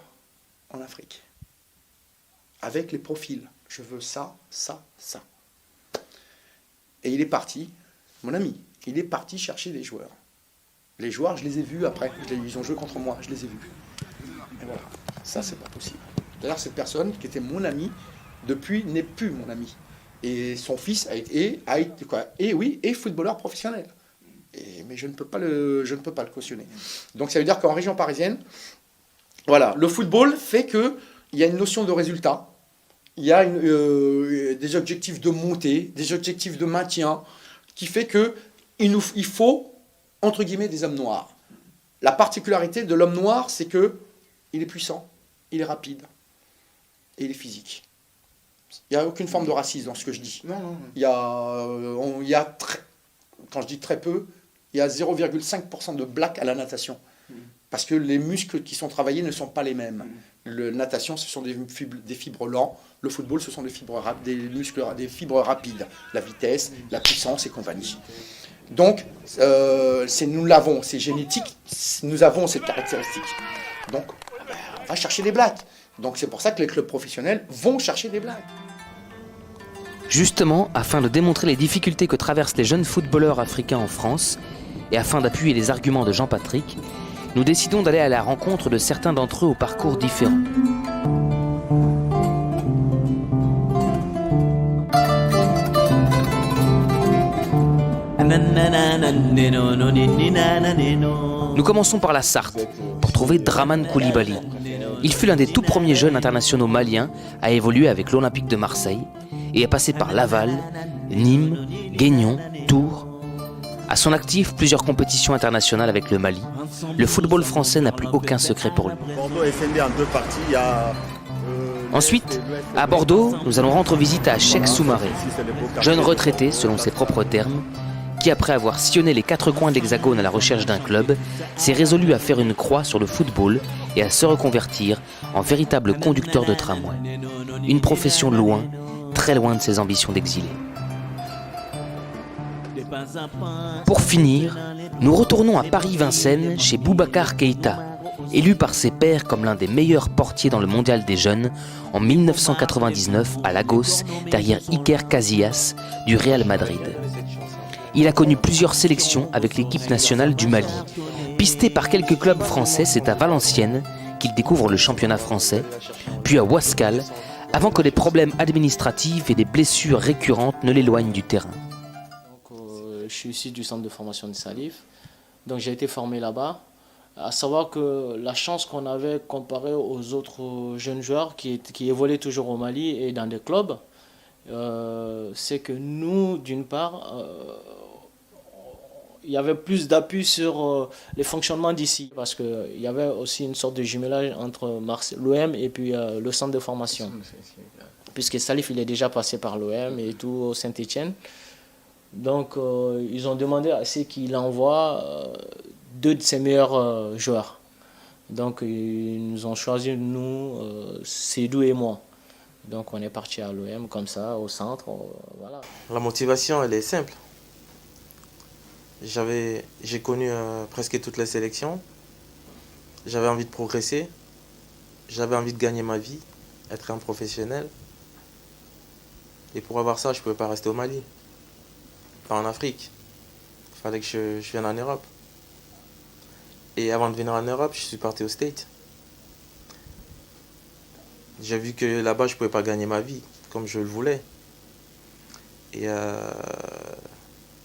en Afrique. Avec les profils. Je veux ça, ça, ça. Et il est parti, mon ami, il est parti chercher des joueurs. Les joueurs, je les ai vus après. Ils ont joué contre moi, je les ai vus. Et voilà, ça c'est pas possible. D'ailleurs, cette personne qui était mon ami, depuis n'est plus mon ami. Et son fils a été footballeur professionnel. Mais je ne peux pas le cautionner. Donc ça veut dire qu'en région parisienne, voilà, le football fait qu'il y a une notion de résultat, il y a des objectifs de montée, des objectifs de maintien, qui fait qu'il faut, entre guillemets, des hommes noirs. La particularité de l'homme noir, c'est qu'il est puissant, il est rapide et il est physique. Il n'y a aucune forme de racisme dans ce que je dis. Non. Quand je dis très peu, il y a 0,5% de black à la natation. Parce que les muscles qui sont travaillés ne sont pas les mêmes. La natation, ce sont des fibres lents. Le football, ce sont des fibres rapides. La vitesse, la puissance et compagnie. Donc, nous l'avons, c'est génétique, nous avons cette caractéristique. Donc, on va chercher des blacks. Donc, c'est pour ça que les clubs professionnels vont chercher des blacks. Justement, afin de démontrer les difficultés que traversent les jeunes footballeurs africains en France, et afin d'appuyer les arguments de Jean-Patrick, nous décidons d'aller à la rencontre de certains d'entre eux au parcours différent. Nous commençons par la Sarthe, pour trouver Draman Koulibaly. Il fut l'un des tout premiers jeunes internationaux maliens à évoluer avec l'Olympique de Marseille et à passer par Laval, Nîmes, Guignon, Tours. À son actif, plusieurs compétitions internationales avec le Mali. Le football français n'a plus aucun secret pour lui. Ensuite, à Bordeaux, nous allons rendre visite à Cheikh Soumaré, jeune retraité selon ses propres termes, qui après avoir sillonné les 4 coins de l'Hexagone à la recherche d'un club, s'est résolu à faire une croix sur le football et à se reconvertir en véritable conducteur de tramway. Une profession loin, très loin de ses ambitions d'exilé. Pour finir, nous retournons à Paris-Vincennes chez Boubacar Keïta, élu par ses pairs comme l'un des meilleurs portiers dans le mondial des jeunes en 1999 à Lagos, derrière Iker Casillas du Real Madrid. Il a connu plusieurs sélections avec l'équipe nationale du Mali. Pisté par quelques clubs français, c'est à Valenciennes qu'il découvre le championnat français, puis à Ouaskal, avant que les problèmes administratifs et des blessures récurrentes ne l'éloignent du terrain. Je suis issu du centre de formation de Salif, donc j'ai été formé là-bas. À savoir que la chance qu'on avait comparé aux autres jeunes joueurs qui évoluaient toujours au Mali et dans des clubs, c'est que nous, d'une part, il y avait plus d'appui sur les fonctionnements d'ici, parce qu'il y avait aussi une sorte de jumelage entre l'OM et puis le centre de formation. Puisque Salif, il est déjà passé par l'OM et tout au Saint-Etienne. Donc, ils ont demandé à ce qu'il envoie 2 de ses meilleurs joueurs. Donc, ils nous ont choisi, nous, Sédou et moi. Donc, on est parti à l'OM comme ça, au centre. Voilà. La motivation, elle est simple. J'ai connu presque toutes les sélections. J'avais envie de progresser. J'avais envie de gagner ma vie, être un professionnel. Et pour avoir ça, je ne pouvais pas rester au Mali. Pas en Afrique. Il fallait que je vienne en Europe. Et avant de venir en Europe, je suis parti aux States. J'ai vu que là-bas, je ne pouvais pas gagner ma vie comme je le voulais. Et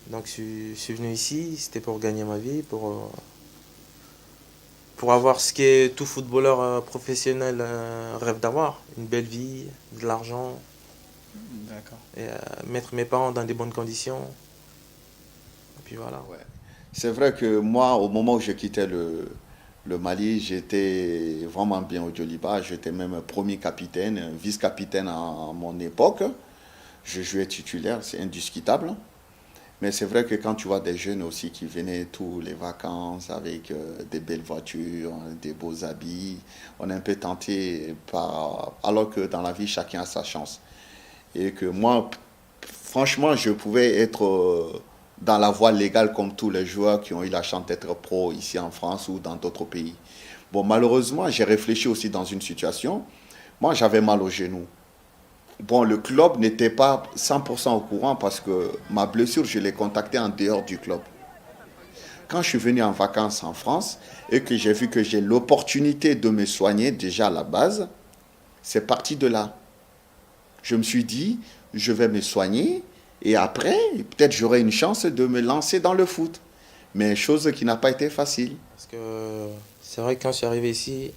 donc, je suis venu ici, c'était pour gagner ma vie, pour avoir ce que tout footballeur professionnel rêve d'avoir. Une belle vie, de l'argent. D'accord. Et mettre mes parents dans des bonnes conditions. puis voilà. Ouais. C'est vrai que moi, au moment où je quittais le Mali, j'étais vraiment bien au Djoliba. J'étais même premier capitaine, vice-capitaine à mon époque. Je jouais titulaire, c'est indiscutable. Mais c'est vrai que quand tu vois des jeunes aussi qui venaient tous les vacances avec des belles voitures, des beaux habits, on est un peu tenté par... Alors que dans la vie, chacun a sa chance. Et que moi, franchement, je pouvais être dans la voie légale comme tous les joueurs qui ont eu la chance d'être pro ici en France ou dans d'autres pays. Bon, malheureusement, j'ai réfléchi aussi dans une situation. Moi, j'avais mal au genou. Bon, le club n'était pas 100% au courant parce que ma blessure, je l'ai contactée en dehors du club. Quand je suis venu en vacances en France et que j'ai vu que j'ai l'opportunité de me soigner déjà à la base, c'est parti de là. Je me suis dit, je vais me soigner et après, peut-être j'aurai une chance de me lancer dans le foot. Mais chose qui n'a pas été facile. Parce que c'est vrai que quand je suis arrivé ici,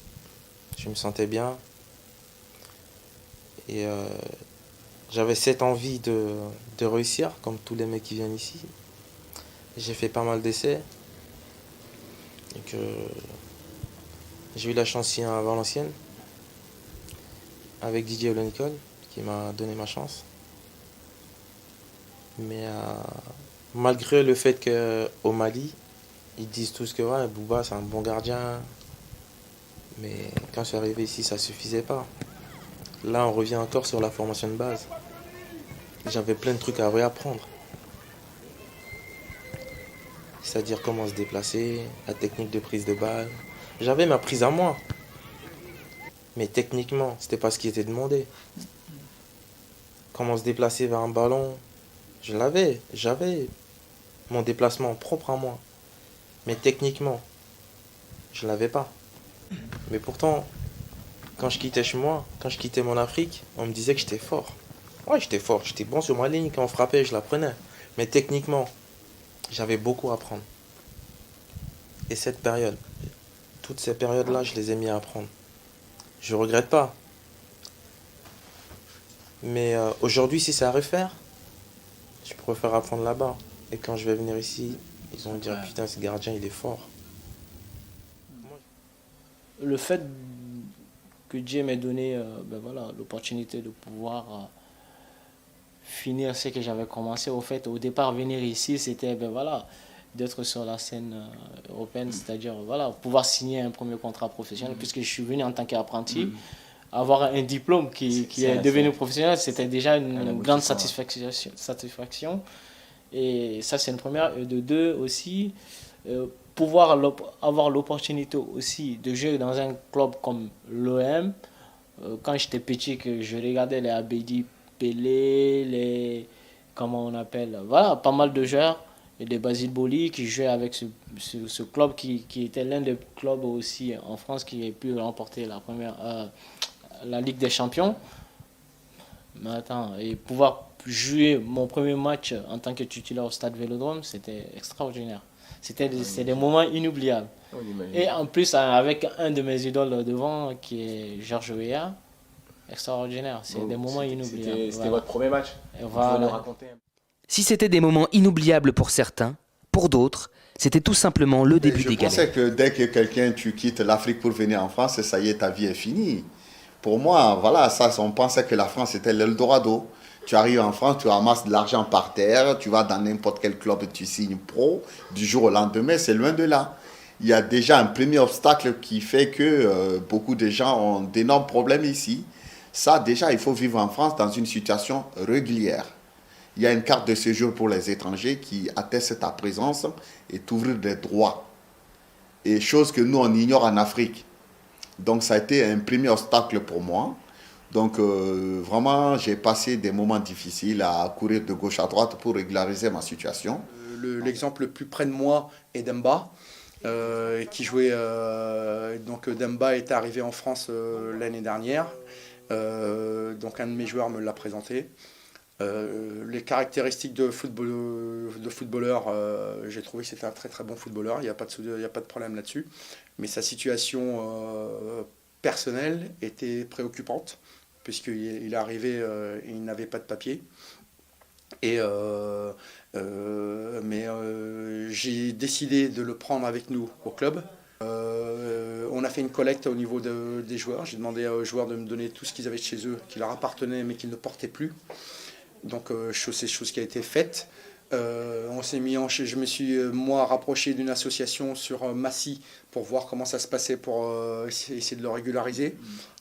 je me sentais bien. Et j'avais cette envie de réussir, comme tous les mecs qui viennent ici. J'ai fait pas mal d'essais. Et que j'ai eu la chance ici à Valenciennes, avec Didier Olenicol, qui m'a donné ma chance. Mais malgré le fait qu'au Mali, ils disent tous que ouais, Bouba c'est un bon gardien. Mais quand je suis arrivé ici, ça suffisait pas. Là, on revient encore sur la formation de base. J'avais plein de trucs à réapprendre. C'est-à-dire comment se déplacer, la technique de prise de balle. J'avais ma prise à moi. Mais techniquement, c'était pas ce qui était demandé. Comment se déplacer vers un ballon, je l'avais. J'avais mon déplacement propre à moi. Mais techniquement, je l'avais pas. Mais pourtant, quand je quittais chez moi, quand je quittais mon Afrique, on me disait que j'étais fort. Ouais, j'étais fort, j'étais bon sur ma ligne, quand on frappait, je la prenais. Mais techniquement, j'avais beaucoup à apprendre. Et cette période, toutes ces périodes-là, je les ai mis à apprendre. Je regrette pas. Mais aujourd'hui, si c'est à refaire, je préfère apprendre là-bas. Et quand je vais venir ici, ils vont me dire, putain, ce gardien, il est fort. Le fait que Dieu m'ait donné l'opportunité de pouvoir finir ce que j'avais commencé. Au fait, au départ, venir ici, c'était d'être sur la scène européenne, c'est-à-dire pouvoir signer un premier contrat professionnel, puisque je suis venu en tant qu'apprenti. Avoir un diplôme qui est devenu professionnel, c'était déjà une grande satisfaction. Et ça, c'est une première. Et de deux aussi, pouvoir avoir l'opportunité aussi de jouer dans un club comme l'OM. Quand j'étais petit, que je regardais les Abedi Pelé, comment on appelle, pas mal de joueurs, et des Basile Boli qui jouaient avec ce club qui était l'un des clubs aussi en France qui a pu remporter la Ligue des Champions. Mais attends, et pouvoir jouer mon premier match en tant que titulaire au Stade Vélodrome, c'était extraordinaire. C'était des moments inoubliables. Et en plus, avec un de mes idoles devant, qui est Georges Weah, extraordinaire. C'est des moments inoubliables. C'était votre premier match. Vous pouvez nous raconter. Si c'était des moments inoubliables pour certains, pour d'autres, c'était tout simplement le début des galères. Je pensais que dès que tu quittes l'Afrique pour venir en France, ça y est, ta vie est finie. Pour moi, on pensait que la France était l'Eldorado. Tu arrives en France, tu ramasses de l'argent par terre, tu vas dans n'importe quel club, tu signes pro, du jour au lendemain, c'est loin de là. Il y a déjà un premier obstacle qui fait que beaucoup de gens ont d'énormes problèmes ici. Ça, déjà, il faut vivre en France dans une situation régulière. Il y a une carte de séjour pour les étrangers qui atteste ta présence et t'ouvrir des droits. Et chose que nous, on ignore en Afrique. Donc, ça a été un premier obstacle pour moi. Donc, vraiment, j'ai passé des moments difficiles à courir de gauche à droite pour régulariser ma situation. L'exemple le plus près de moi est Demba, qui jouait... donc, Demba est arrivé en France l'année dernière. Donc, un de mes joueurs me l'a présenté. Les caractéristiques de footballeur, j'ai trouvé que c'était un très très bon footballeur, il n'y a pas de problème là-dessus. Mais sa situation personnelle était préoccupante, puisqu'il est arrivé et il n'avait pas de papier. Mais j'ai décidé de le prendre avec nous au club. On a fait une collecte au niveau des joueurs. J'ai demandé aux joueurs de me donner tout ce qu'ils avaient chez eux, qui leur appartenait mais qu'ils ne portaient plus. Donc c'est chose qui a été faite. Je me suis moi rapproché d'une association sur Massy pour voir comment ça se passait pour essayer de le régulariser.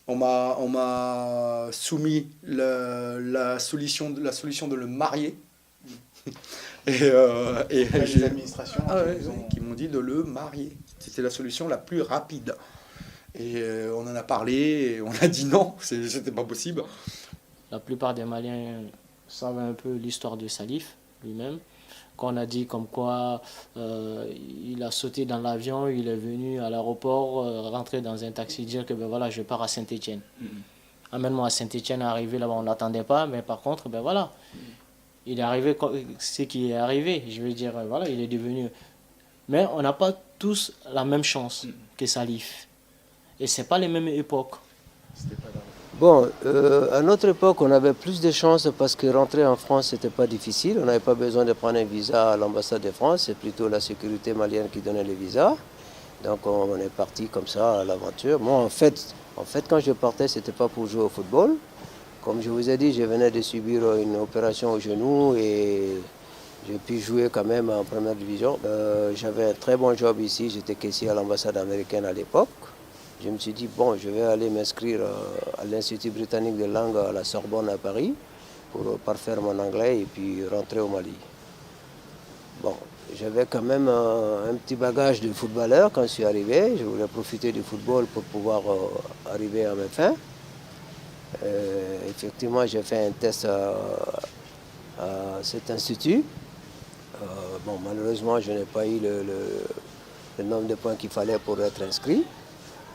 On m'a soumis la solution de le marier. Et les administrations qui m'ont dit de le marier. C'était la solution la plus rapide. Et on en a parlé et on a dit non, c'était pas possible. La plupart des Maliens savent un peu l'histoire de Salif lui-même. Quand on a dit comme quoi il a sauté dans l'avion, il est venu à l'aéroport, rentrer dans un taxi, dire que ben voilà, je pars à Saint-Étienne. Amène-moi à Saint-Étienne, arrivé là-bas, on ne l'attendait pas, mais par contre, ben voilà, il est arrivé, c'est qui est arrivé, je veux dire, voilà, il est devenu. Mais on n'a pas tous la même chance que Salif. Et ce n'est pas les mêmes époques. Bon, à notre époque, on avait plus de chances parce que rentrer en France, c'était pas difficile. On n'avait pas besoin de prendre un visa à l'ambassade de France. C'est plutôt la sécurité malienne qui donnait les visas. Donc on est parti comme ça à l'aventure. Moi, en fait, quand je partais, c'était pas pour jouer au football. Comme je vous ai dit, je venais de subir une opération au genou et j'ai pu jouer quand même en première division. J'avais un très bon job ici. J'étais caissier à l'ambassade américaine à l'époque. Je me suis dit, bon, je vais aller m'inscrire à l'Institut britannique de langue à la Sorbonne à Paris pour parfaire mon anglais et puis rentrer au Mali. Bon, j'avais quand même un petit bagage de footballeur quand je suis arrivé. Je voulais profiter du football pour pouvoir arriver à mes fins. Effectivement, j'ai fait un test à cet institut. Bon, malheureusement, je n'ai pas eu le nombre de points qu'il fallait pour être inscrit.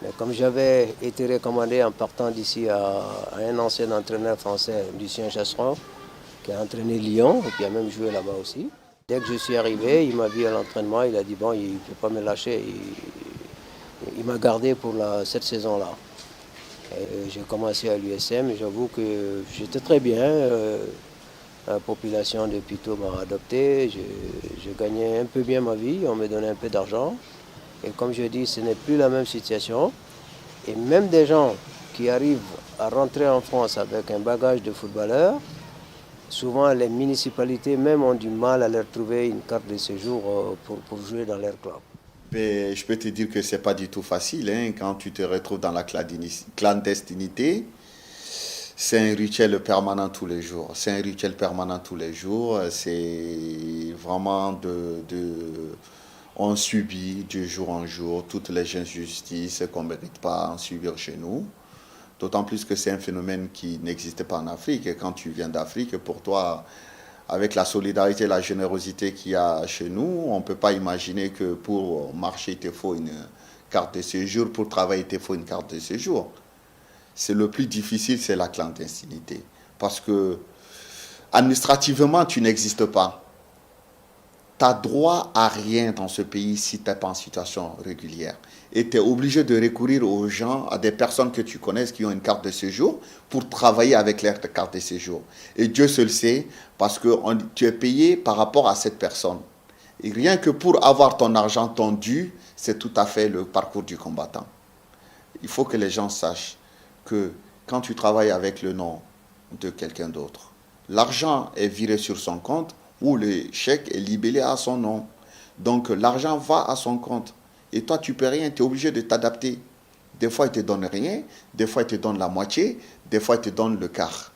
Mais comme j'avais été recommandé en partant d'ici à un ancien entraîneur français, Lucien Chasseron, qui a entraîné Lyon et qui a même joué là-bas aussi. Dès que je suis arrivé, il m'a vu à l'entraînement, il a dit bon, il ne peut pas me lâcher. Il m'a gardé pour cette saison-là. J'ai commencé à l'USM, j'avoue que j'étais très bien. La population de Pito m'a adopté, je gagnais un peu bien ma vie, on me donnait un peu d'argent. Et comme je dis, ce n'est plus la même situation. Et même des gens qui arrivent à rentrer en France avec un bagage de footballeur, souvent les municipalités même ont du mal à leur trouver une carte de séjour pour jouer dans leur club. Mais je peux te dire que ce n'est pas du tout facile hein, quand tu te retrouves dans la clandestinité. C'est un rituel permanent tous les jours. C'est un vraiment on subit de jour en jour toutes les injustices qu'on ne mérite pas à en subir chez nous. D'autant plus que c'est un phénomène qui n'existe pas en Afrique. Et quand tu viens d'Afrique, pour toi, avec la solidarité et la générosité qu'il y a chez nous, on ne peut pas imaginer que pour marcher, il te faut une carte de séjour, pour travailler, il te faut une carte de séjour. C'est le plus difficile, c'est la clandestinité. Parce que administrativement, tu n'existes pas. Tu n'as droit à rien dans ce pays si tu n'es pas en situation régulière. Et tu es obligé de recourir aux gens, à des personnes que tu connais qui ont une carte de séjour pour travailler avec leur carte de séjour. Et Dieu seul sait, parce que tu es payé par rapport à cette personne. Et rien que pour avoir ton argent, ton dû, c'est tout à fait le parcours du combattant. Il faut que les gens sachent que quand tu travailles avec le nom de quelqu'un d'autre, l'argent est viré sur son compte, où le chèque est libellé à son nom. Donc l'argent va à son compte. Et toi, tu ne peux rien, tu es obligé de t'adapter. Des fois, ils ne te donnent rien, des fois, ils te donnent la moitié, des fois, ils te donnent le quart.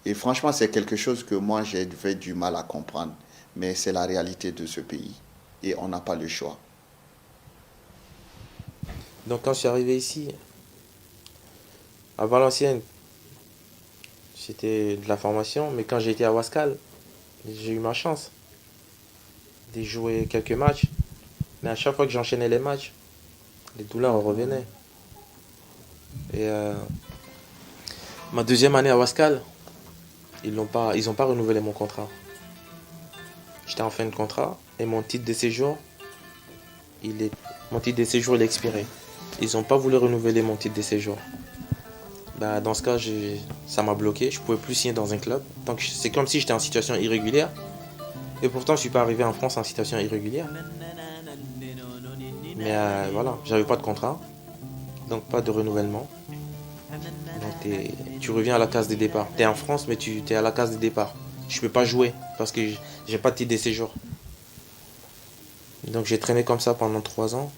Et franchement, c'est quelque chose que moi, j'ai du mal à comprendre. Mais c'est la réalité de ce pays. Et on n'a pas le choix. Donc quand je suis arrivé ici, à Valenciennes, c'était de la formation, mais quand j'ai été à Ouaskal, j'ai eu ma chance de jouer quelques matchs. Mais à chaque fois que j'enchaînais les matchs, les douleurs revenaient. Et ma deuxième année à Ouaskal, ils n'ont pas renouvelé mon contrat. J'étais en fin de contrat et mon titre de séjour, il est expiré. Ils n'ont pas voulu renouveler mon titre de séjour. Bah, dans ce cas, ça m'a bloqué. Je pouvais plus signer dans un club. Donc c'est comme si j'étais en situation irrégulière. Et pourtant, je suis pas arrivé en France en situation irrégulière. Mais voilà, j'avais pas de contrat. Donc pas de renouvellement. Donc tu reviens à la case des départs. Tu es en France, mais tu es à la case des départs. Je peux pas jouer parce que j'ai pas de titre de séjour. Donc j'ai traîné comme ça pendant 3 ans.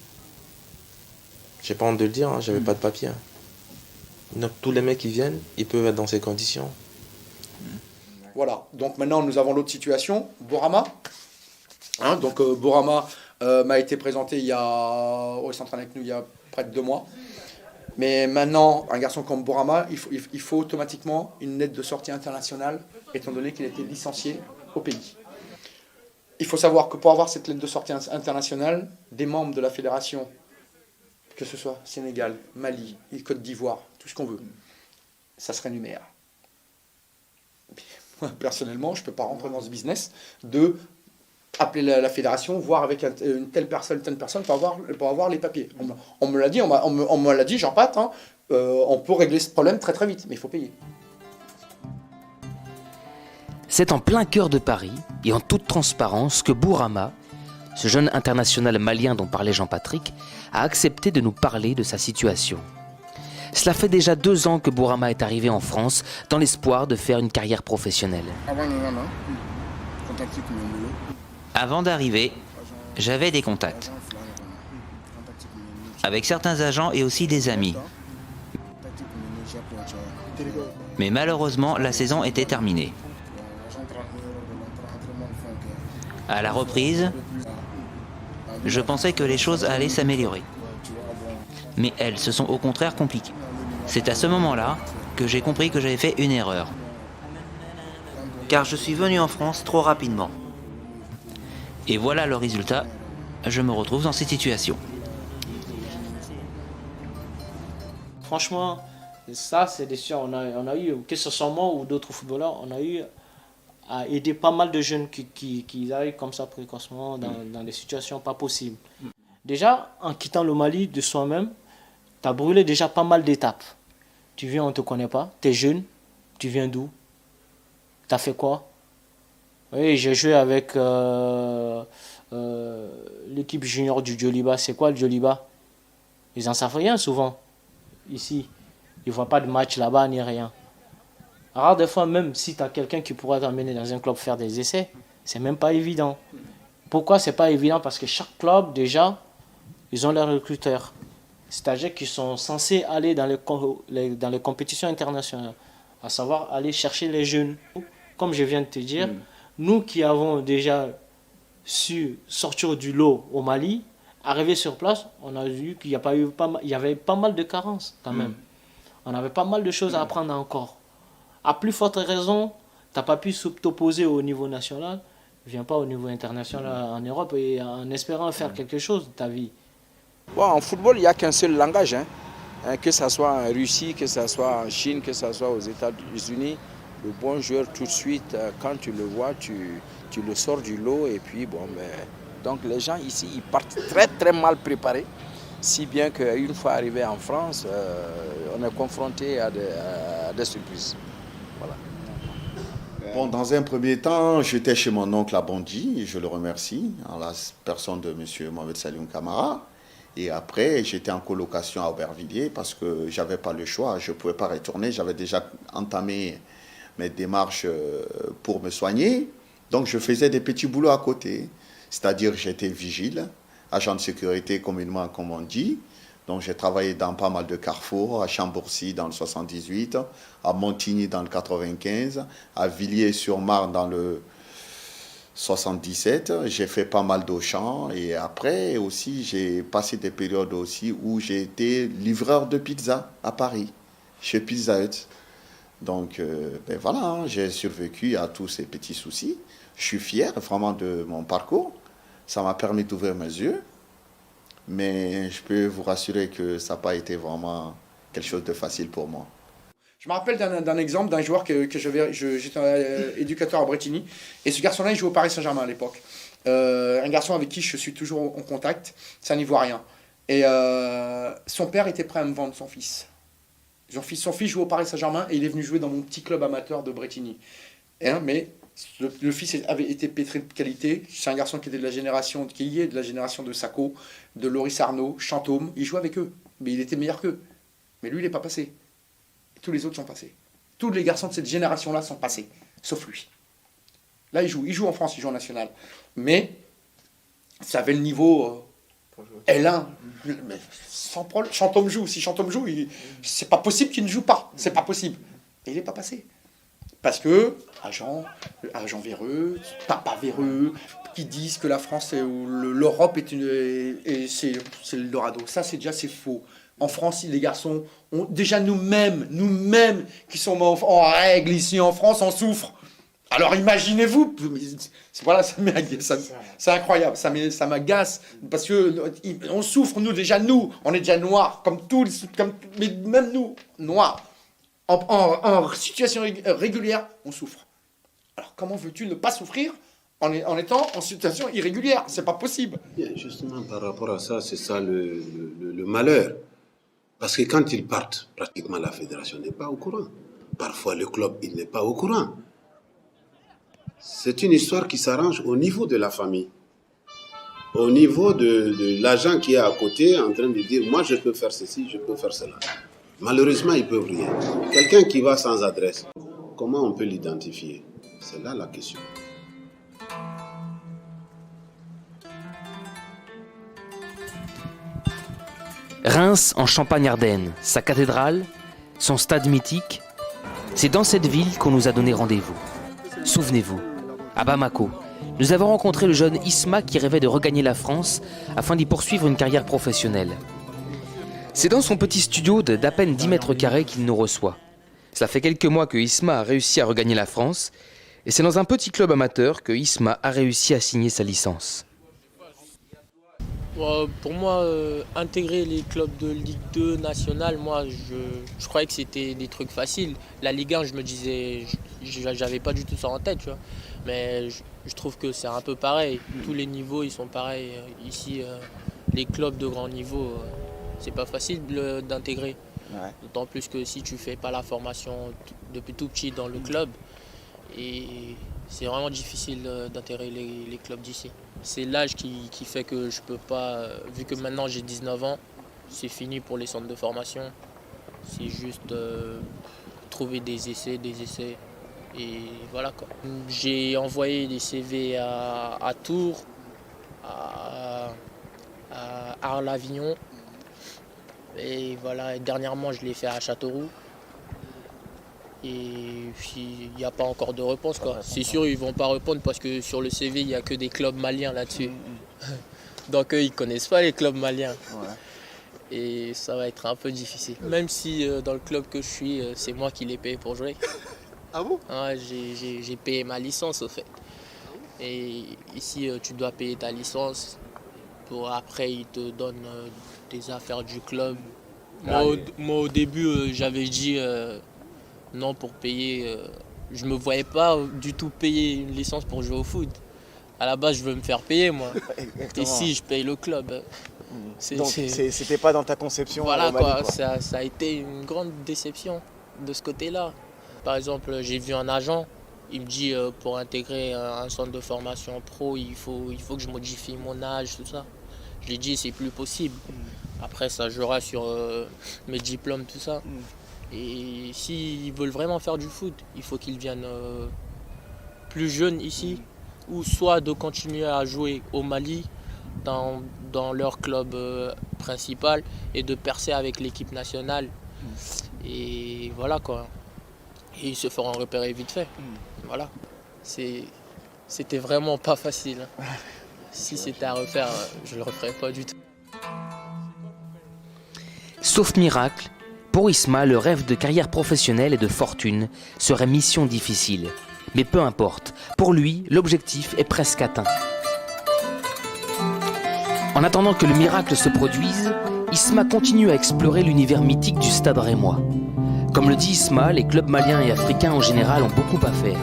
J'ai pas honte de le dire, hein, j'avais pas de papier. Donc tous les mecs qui viennent, ils peuvent être dans ces conditions. Voilà, donc maintenant nous avons l'autre situation, Bourama. Donc Bourama m'a été présenté il s'entraîne avec nous il y a près de 2 mois. Mais maintenant, un garçon comme Bourama, il faut automatiquement une lettre de sortie internationale, étant donné qu'il a été licencié au pays. Il faut savoir que pour avoir cette lettre de sortie internationale, des membres de la fédération, que ce soit Sénégal, Mali, Côte d'Ivoire, tout ce qu'on veut, ça se rémunère. Moi, personnellement, je ne peux pas rentrer dans ce business de appeler la fédération, voir avec une telle personne pour avoir les papiers. On me l'a dit, on me l'a dit, Jean-Pat, hein, on peut régler ce problème très très vite, mais il faut payer. C'est en plein cœur de Paris et en toute transparence que Bourama, ce jeune international malien dont parlait Jean-Patrick, a accepté de nous parler de sa situation. Cela fait déjà 2 ans que Bourama est arrivé en France dans l'espoir de faire une carrière professionnelle. Avant d'arriver, j'avais des contacts avec certains agents et aussi des amis. Mais malheureusement, la saison était terminée. À la reprise, je pensais que les choses allaient s'améliorer. Mais elles se sont au contraire compliquées. C'est à ce moment-là que j'ai compris que j'avais fait une erreur. Car je suis venu en France trop rapidement. Et voilà le résultat, je me retrouve dans cette situation. Franchement, ça c'est des choses, on a eu, que ce soit moi ou d'autres footballeurs, on a eu à aider pas mal de jeunes qui arrivent comme ça précocement dans des situations pas possibles. Déjà, en quittant le Mali de soi-même, tu as brûlé déjà pas mal d'étapes. Tu viens, on ne te connaît pas, tu es jeune, tu viens d'où? Tu as fait quoi? Oui, j'ai joué avec l'équipe junior du Djoliba. C'est quoi le Djoliba? Ils n'en savent rien souvent, ici. Ils ne voient pas de match là-bas ni rien. Alors des fois, même si tu as quelqu'un qui pourrait t'emmener dans un club faire des essais, c'est même pas évident. Pourquoi c'est pas évident? Parce que chaque club, déjà, ils ont leurs recruteurs. C'est-à-dire qu'ils sont censés aller dans les compétitions internationales, à savoir aller chercher les jeunes. Comme je viens de te dire, nous qui avons déjà su sortir du lot au Mali, arriver sur place, on a vu qu'il y avait pas mal de carences quand même. On avait pas mal de choses à apprendre encore. À plus forte raison, tu n'as pas pu t'opposer au niveau national, viens pas au niveau international en Europe et en espérant faire quelque chose de ta vie. Bon, en football, il n'y a qu'un seul langage, que ce soit en Russie, que ce soit en Chine, que ce soit aux États-Unis. Le bon joueur, tout de suite, quand tu le vois, tu le sors du lot. Et puis, bon, donc les gens ici, ils partent très très mal préparés. Si bien qu'une fois arrivé en France, on est confronté à des surprises. Voilà. Bon, dans un premier temps, j'étais chez mon oncle à Bondy, je le remercie, en la personne de M. Mohamed Salioun Kamara. Et après, j'étais en colocation à Aubervilliers parce que je n'avais pas le choix, je ne pouvais pas retourner. J'avais déjà entamé mes démarches pour me soigner. Donc, je faisais des petits boulots à côté. C'est-à-dire, j'étais vigile, agent de sécurité communément, comme on dit. Donc, j'ai travaillé dans pas mal de carrefours, à Chambourcy dans le 78, à Montigny dans le 95, à Villiers-sur-Marne dans le 77. J'ai fait pas mal d'Auchan et après aussi, j'ai passé des périodes aussi où j'ai été livreur de pizza à Paris, chez Pizza Hut. Donc, ben voilà, j'ai survécu à tous ces petits soucis. Je suis fier vraiment de mon parcours. Ça m'a permis d'ouvrir mes yeux. Mais je peux vous rassurer que ça n'a pas été vraiment quelque chose de facile pour moi. Je me rappelle d'un exemple d'un joueur que j'étais éducateur à Bretigny. Et ce garçon-là, il jouait au Paris Saint-Germain à l'époque. Un garçon avec qui je suis toujours en contact. C'est un Ivoirien. Et son père était prêt à me vendre son fils. Son fils joue au Paris Saint-Germain et il est venu jouer dans mon petit club amateur de Bretigny. Mais le fils avait été pétri de qualité. C'est un garçon qui est de la génération de Sacco, de Loris Arnaud, Chantôme. Il jouait avec eux, mais il était meilleur qu'eux. Mais lui, il n'est pas passé. Tous les autres sont passés. Tous les garçons de cette génération-là sont passés, sauf lui. Là, il joue en France, il joue en national. Mais ça avait le niveau L1. Mais sans problème. Chantôme joue. Si Chantôme joue, c'est pas possible qu'il ne joue pas. C'est pas possible. Et il n'est pas passé. Parce que, agent véreux, papa véreux, qui disent que la France ou l'Europe c'est le Dorado. Ça, c'est faux. En France, les garçons, déjà nous-mêmes, qui sommes en règle ici en France, on souffre. Alors imaginez-vous, voilà, c'est incroyable, ça m'agace, parce qu'on souffre, nous, on est déjà noirs, mais même nous, noirs. En situation régulière, on souffre. Alors comment veux-tu ne pas souffrir en étant en situation irrégulière? C'est pas possible. Justement, par rapport à ça, c'est ça le malheur. Parce que quand ils partent, pratiquement la fédération n'est pas au courant. Parfois, le club, il n'est pas au courant. C'est une histoire qui s'arrange au niveau de la famille. Au niveau de l'agent qui est à côté, en train de dire, moi, je peux faire ceci, je peux faire cela. Malheureusement, ils ne peuvent rien. Quelqu'un qui va sans adresse, comment on peut l'identifier? C'est là la question. Reims en Champagne-Ardenne, sa cathédrale, son stade mythique, c'est dans cette ville qu'on nous a donné rendez-vous. Souvenez-vous, à Bamako, nous avons rencontré le jeune Isma qui rêvait de regagner la France afin d'y poursuivre une carrière professionnelle. C'est dans son petit studio d'à peine 10 mètres carrés qu'il nous reçoit. Cela fait quelques mois que Isma a réussi à regagner la France et c'est dans un petit club amateur que Isma a réussi à signer sa licence. Pour moi, intégrer les clubs de Ligue 2 nationale, moi, je croyais que c'était des trucs faciles. La Ligue 1, je me disais, j'avais pas du tout ça en tête, tu vois. Mais je trouve que c'est un peu pareil. Tous les niveaux, ils sont pareils. Ici, les clubs de grand niveau, c'est pas facile d'intégrer. Ouais. D'autant plus que si tu fais pas la formation depuis tout petit dans le club, et c'est vraiment difficile d'intégrer les clubs d'ici. C'est l'âge qui fait que je peux pas, vu que maintenant j'ai 19 ans, c'est fini pour les centres de formation. C'est juste trouver des essais, et voilà quoi. J'ai envoyé des CV à Tours, à Arles-Avignon, et voilà, et dernièrement je l'ai fait à Châteauroux. Et puis il n'y a pas encore de réponse quoi. C'est sûr ils vont pas répondre parce que sur le CV il n'y a que des clubs maliens là-dessus. Donc eux ils connaissent pas les clubs maliens. Ouais. Et ça va être un peu difficile. Même si dans le club que je suis, c'est moi qui l'ai payé pour jouer. Ah bon? Ouais, j'ai payé ma licence au fait. Et ici tu dois payer ta licence. Pour après ils te donnent des affaires du club. Moi au début j'avais dit non pour payer, je me voyais pas du tout payer une licence pour jouer au foot. À la base, je veux me faire payer moi. Exactement. Ici, je paye le club. Donc, c'était pas dans ta conception. Voilà Mali, quoi. Ça a été une grande déception de ce côté-là. Par exemple, j'ai vu un agent, il me dit pour intégrer un centre de formation pro, il faut que je modifie mon âge, tout ça. Je lui ai dit c'est plus possible. Après, ça jouera sur mes diplômes, tout ça. Et s'ils veulent vraiment faire du foot, il faut qu'ils viennent plus jeunes ici, ou soit de continuer à jouer au Mali dans leur club principal et de percer avec l'équipe nationale. Et voilà quoi. Et ils se feront repérer vite fait. Voilà. C'était vraiment pas facile. Si c'était à refaire, je le referais pas du tout. Sauf miracle, pour Isma, le rêve de carrière professionnelle et de fortune serait mission difficile. Mais peu importe, pour lui, l'objectif est presque atteint. En attendant que le miracle se produise, Isma continue à explorer l'univers mythique du stade rémois. Comme le dit Isma, les clubs maliens et africains en général ont beaucoup à faire.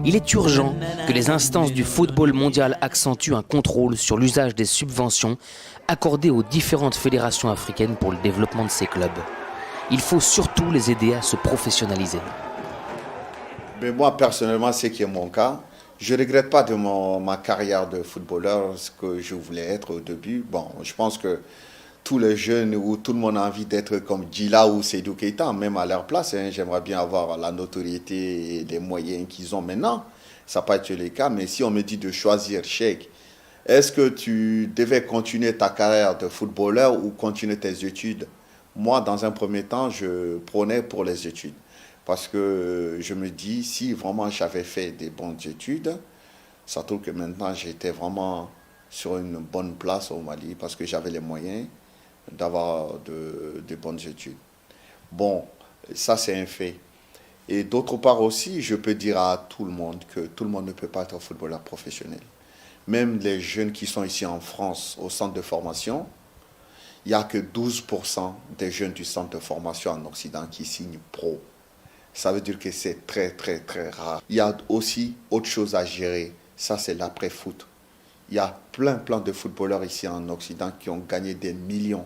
Il est urgent que les instances du football mondial accentuent un contrôle sur l'usage des subventions accordées aux différentes fédérations africaines pour le développement de ces clubs. Il faut surtout les aider à se professionnaliser. Mais moi, personnellement, c'est qui est mon cas. Je ne regrette pas de ma carrière de footballeur, ce que je voulais être au début. Bon, je pense que tous les jeunes ou tout le monde a envie d'être comme Djila ou Seydou Keita, même à leur place. J'aimerais bien avoir la notoriété et les moyens qu'ils ont maintenant. Ça n'a pas été le cas, mais si on me dit de choisir, Cheikh, est-ce que tu devais continuer ta carrière de footballeur ou continuer tes études? Moi, dans un premier temps, je prenais pour les études. Parce que je me dis, si vraiment j'avais fait des bonnes études, ça trouve que maintenant j'étais vraiment sur une bonne place au Mali parce que j'avais les moyens d'avoir de bonnes études. Bon, ça c'est un fait. Et d'autre part aussi, je peux dire à tout le monde que tout le monde ne peut pas être footballeur professionnel. Même les jeunes qui sont ici en France au centre de formation, il n'y a que 12% des jeunes du centre de formation en Occident qui signent pro. Ça veut dire que c'est très, très, très rare. Il y a aussi autre chose à gérer. Ça, c'est l'après-foot. Il y a plein de footballeurs ici en Occident qui ont gagné des millions.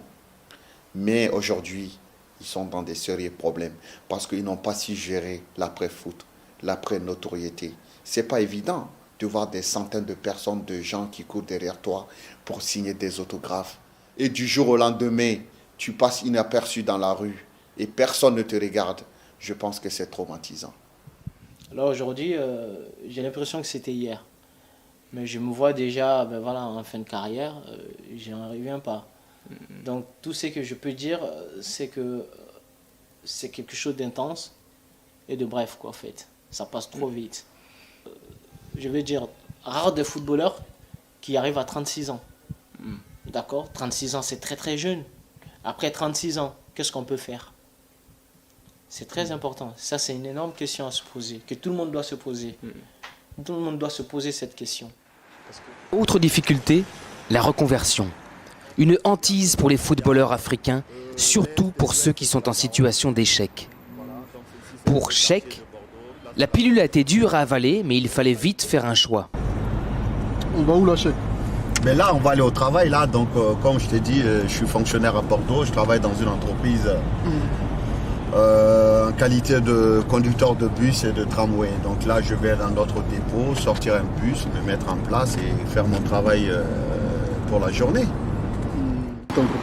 Mais aujourd'hui, ils sont dans des sérieux problèmes parce qu'ils n'ont pas su gérer l'après-foot, l'après-notoriété. Ce n'est pas évident de voir des centaines de personnes, de gens qui courent derrière toi pour signer des autographes. Et du jour au lendemain, tu passes inaperçu dans la rue et personne ne te regarde. Je pense que c'est traumatisant. Alors aujourd'hui, j'ai l'impression que c'était hier. Mais je me vois déjà en fin de carrière, je n'en reviens pas. Donc tout ce que je peux dire, c'est que c'est quelque chose d'intense et de bref, quoi, en fait. Ça passe trop vite. Je veux dire, rare des footballeurs qui arrivent à 36 ans. D'accord ? 36 ans, c'est très très jeune. Après 36 ans, qu'est-ce qu'on peut faire ? C'est très important. Ça, c'est une énorme question à se poser, que tout le monde doit se poser. Tout le monde doit se poser cette question. Autre difficulté, la reconversion. Une hantise pour les footballeurs africains, surtout pour ceux qui sont en situation d'échec. Pour Cheikh, la pilule a été dure à avaler, mais il fallait vite faire un choix. On va où là, Cheikh ? Mais là, on va aller au travail. Là, donc, comme je t'ai dit, je suis fonctionnaire à Bordeaux. Je travaille dans une entreprise en qualité de conducteur de bus et de tramway. Donc là, je vais dans notre dépôt, sortir un bus, me mettre en place et faire mon travail pour la journée.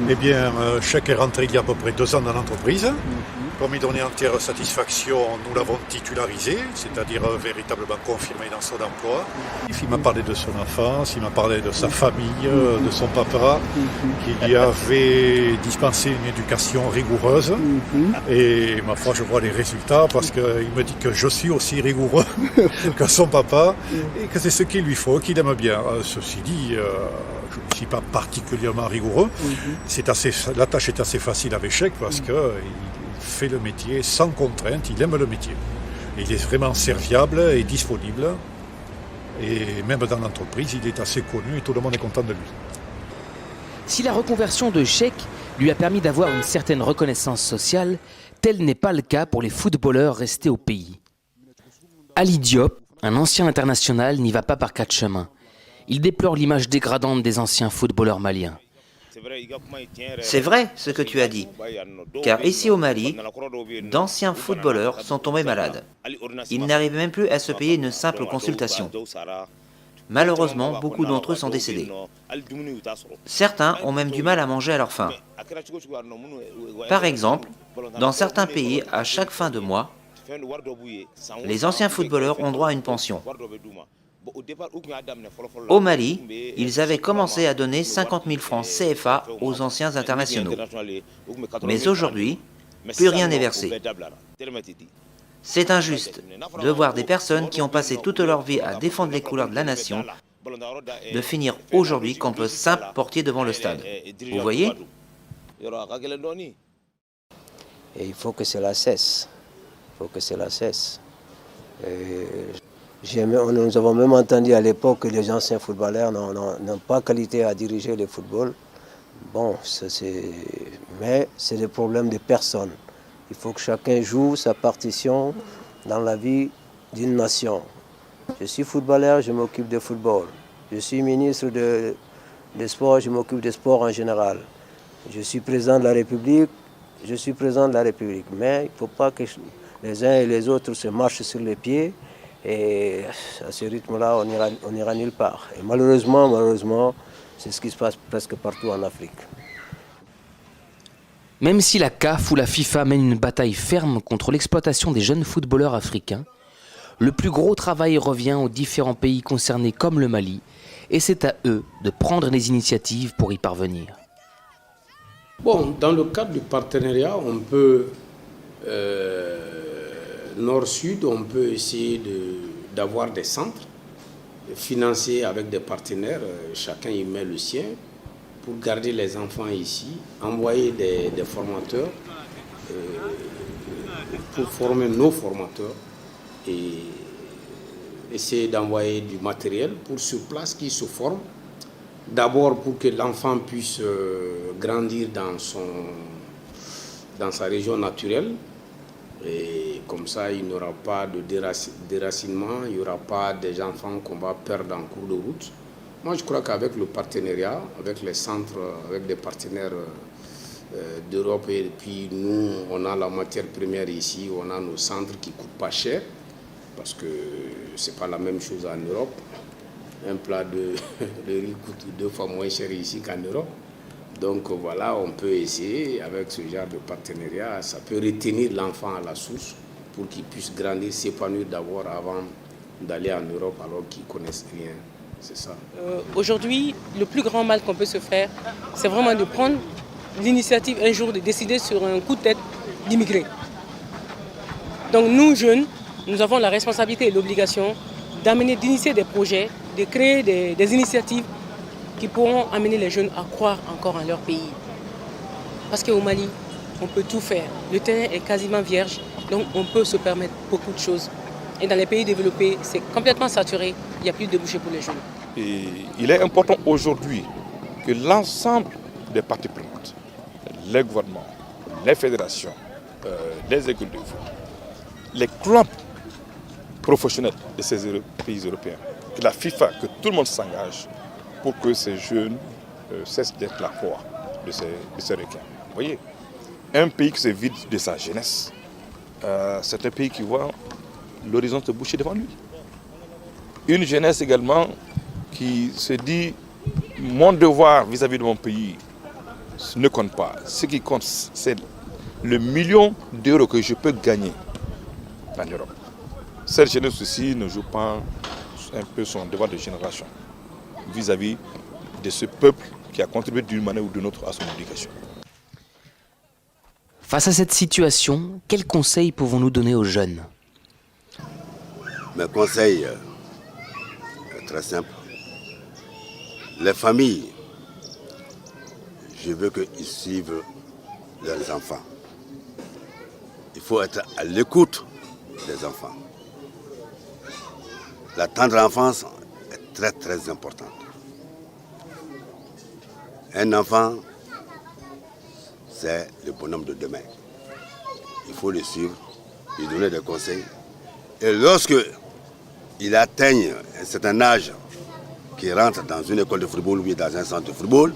Eh bien, Cheikh est rentré il y a à peu près 2 ans dans l'entreprise. Comme il donnait entière satisfaction, nous l'avons titularisé, c'est-à-dire véritablement confirmé dans son emploi. Il m'a parlé de son enfance, il m'a parlé de sa famille, de son papa, qui lui avait dispensé une éducation rigoureuse. Et ma foi, je vois les résultats parce qu'il me dit que je suis aussi rigoureux que son papa et que c'est ce qu'il lui faut, qu'il aime bien. Ceci dit, je ne suis pas particulièrement rigoureux. La tâche est assez facile avec Cheikh parce qu'il fait le métier sans contrainte, il aime le métier. Il est vraiment serviable et disponible. Et même dans l'entreprise, il est assez connu et tout le monde est content de lui. Si la reconversion de Cheikh lui a permis d'avoir une certaine reconnaissance sociale, tel n'est pas le cas pour les footballeurs restés au pays. Ali Diop, un ancien international, n'y va pas par 4 chemins. Il déplore l'image dégradante des anciens footballeurs maliens. C'est vrai ce que tu as dit, car ici au Mali, d'anciens footballeurs sont tombés malades. Ils n'arrivent même plus à se payer une simple consultation. Malheureusement, beaucoup d'entre eux sont décédés. Certains ont même du mal à manger à leur faim. Par exemple, dans certains pays, à chaque fin de mois, les anciens footballeurs ont droit à une pension. Au Mali, ils avaient commencé à donner 50 000 francs CFA aux anciens internationaux. Mais aujourd'hui, plus rien n'est versé. C'est injuste de voir des personnes qui ont passé toute leur vie à défendre les couleurs de la nation de finir aujourd'hui comme le simple portier devant le stade. Vous voyez ? Et il faut que cela cesse. Il faut que cela cesse. Nous avons même entendu à l'époque que les anciens footballeurs n'ont pas qualité à diriger le football. Bon, mais c'est des problèmes de personnes. Il faut que chacun joue sa partition dans la vie d'une nation. Je suis footballeur, je m'occupe de football. Je suis ministre des Sports, je m'occupe des sports en général. Je suis président de la République, je suis président de la République, mais il ne faut pas que les uns et les autres se marchent sur les pieds. Et à ce rythme-là, on n'ira nulle part. Et malheureusement, c'est ce qui se passe presque partout en Afrique. Même si la CAF ou la FIFA mènent une bataille ferme contre l'exploitation des jeunes footballeurs africains, le plus gros travail revient aux différents pays concernés comme le Mali, et c'est à eux de prendre les initiatives pour y parvenir. Bon, dans le cadre du partenariat, on peut, Nord-Sud, on peut essayer d'avoir des centres financés avec des partenaires, chacun y met le sien, pour garder les enfants ici, envoyer des formateurs, pour former nos formateurs, et essayer d'envoyer du matériel pour sur place qui se forme. D'abord pour que l'enfant puisse grandir dans sa région naturelle. Et comme ça, il n'y aura pas de déracinement, il n'y aura pas des enfants qu'on va perdre en cours de route. Moi, je crois qu'avec le partenariat, avec les centres, avec des partenaires d'Europe, et puis nous, on a la matière première ici, on a nos centres qui ne coûtent pas cher, parce que ce n'est pas la même chose en Europe. Un plat de riz coûte 2 fois moins cher ici qu'en Europe. Donc voilà, on peut essayer avec ce genre de partenariat. Ça peut retenir l'enfant à la source pour qu'il puisse grandir, s'épanouir d'abord avant d'aller en Europe alors qu'ils ne connaissent rien. C'est ça. Aujourd'hui, le plus grand mal qu'on peut se faire, c'est vraiment de prendre l'initiative un jour de décider sur un coup de tête d'immigrer. Donc nous, jeunes, nous avons la responsabilité et l'obligation d'initier des projets, de créer des initiatives qui pourront amener les jeunes à croire encore en leur pays. Parce qu'au Mali, on peut tout faire. Le terrain est quasiment vierge, donc on peut se permettre beaucoup de choses. Et dans les pays développés, c'est complètement saturé, il n'y a plus de débouchés pour les jeunes. Et il est important aujourd'hui que l'ensemble des parties prenantes, les gouvernements, les fédérations, les écoles de foot, les clubs professionnels de ces pays européens, que la FIFA, que tout le monde s'engage pour que ces jeunes cessent d'être la proie de ces requins. Vous voyez, un pays qui se vide de sa jeunesse, c'est un pays qui voit l'horizon se boucher devant lui. Une jeunesse également qui se dit « mon devoir vis-à-vis de mon pays ne compte pas. Ce qui compte, c'est le million d'euros que je peux gagner en Europe. » Cette jeunesse aussi ne joue pas un peu son devoir de génération vis-à-vis de ce peuple qui a contribué d'une manière ou d'une autre à son éducation. Face à cette situation, quels conseils pouvons-nous donner aux jeunes? Mes conseils, très simple. Les familles, je veux qu'ils suivent leurs enfants. Il faut être à l'écoute des enfants. La tendre enfance est très très importante. Un enfant, c'est le bonhomme de demain. Il faut le suivre, lui donner des conseils. Et lorsque il atteigne un certain âge, qu'il rentre dans une école de football ou dans un centre de football,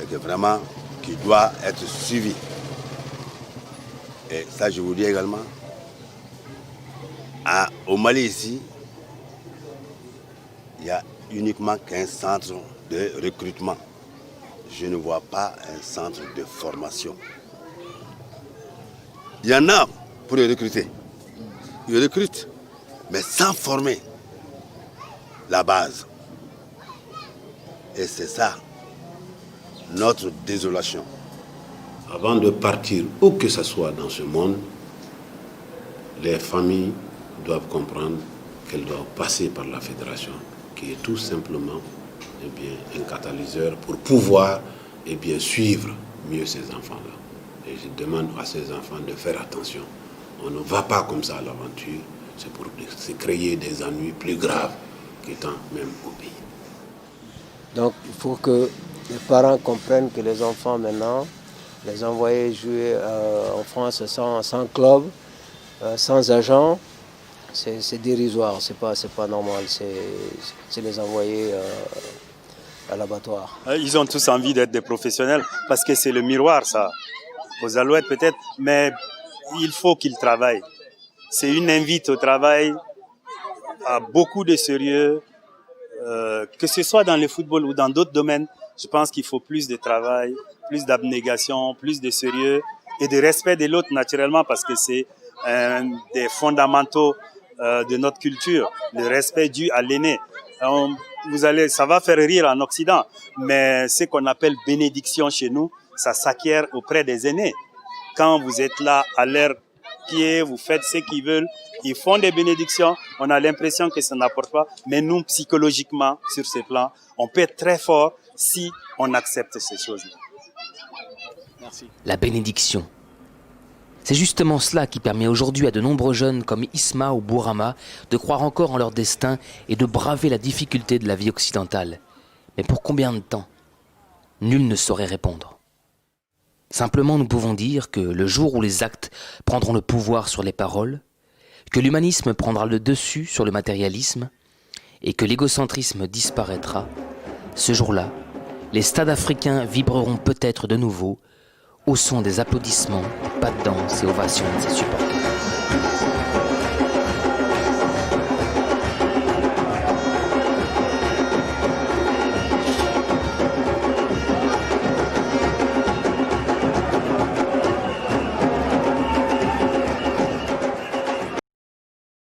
et que vraiment, qu'il doit être suivi. Et ça, je vous dis également, au Mali ici, il n'y a uniquement qu'un centre de recrutement. Je ne vois pas un centre de formation. Il y en a pour les recruter. Ils recrutent, mais sans former la base. Et c'est ça, notre désolation. Avant de partir, où que ce soit dans ce monde, les familles doivent comprendre qu'elles doivent passer par la fédération, qui est tout simplement un catalyseur pour pouvoir suivre mieux ces enfants-là. Et je demande à ces enfants de faire attention. On ne va pas comme ça à l'aventure, c'est pour se créer des ennuis plus graves qu'étant même au pays. Donc il faut que les parents comprennent que les enfants maintenant, les envoyer jouer en France sans club, sans agent, c'est dérisoire, c'est pas normal, c'est les envoyer à l'abattoir. Ils ont tous envie d'être des professionnels parce que c'est le miroir, ça. aux Alouettes peut-être, mais il faut qu'ils travaillent. C'est une invite au travail, à beaucoup de sérieux, que ce soit dans le football ou dans d'autres domaines. Je pense qu'il faut plus de travail, plus d'abnégation, plus de sérieux et de respect de l'autre naturellement, parce que c'est un des fondamentaux de notre culture, le respect dû à l'aîné. Ça va faire rire en Occident, mais ce qu'on appelle bénédiction chez nous, ça s'acquiert auprès des aînés. Quand vous êtes là à leur pied, vous faites ce qu'ils veulent, ils font des bénédictions, on a l'impression que ça n'apporte pas, mais nous, psychologiquement, sur ce plan, on peut être très fort si on accepte ces choses-là. Merci. La bénédiction. C'est justement cela qui permet aujourd'hui à de nombreux jeunes comme Isma ou Bourama de croire encore en leur destin et de braver la difficulté de la vie occidentale. Mais pour combien de temps ? Nul ne saurait répondre. Simplement, nous pouvons dire que le jour où les actes prendront le pouvoir sur les paroles, que l'humanisme prendra le dessus sur le matérialisme et que l'égocentrisme disparaîtra, ce jour-là, les stades africains vibreront peut-être de nouveau au son des applaudissements, pas de danse et ovations de ses supporters.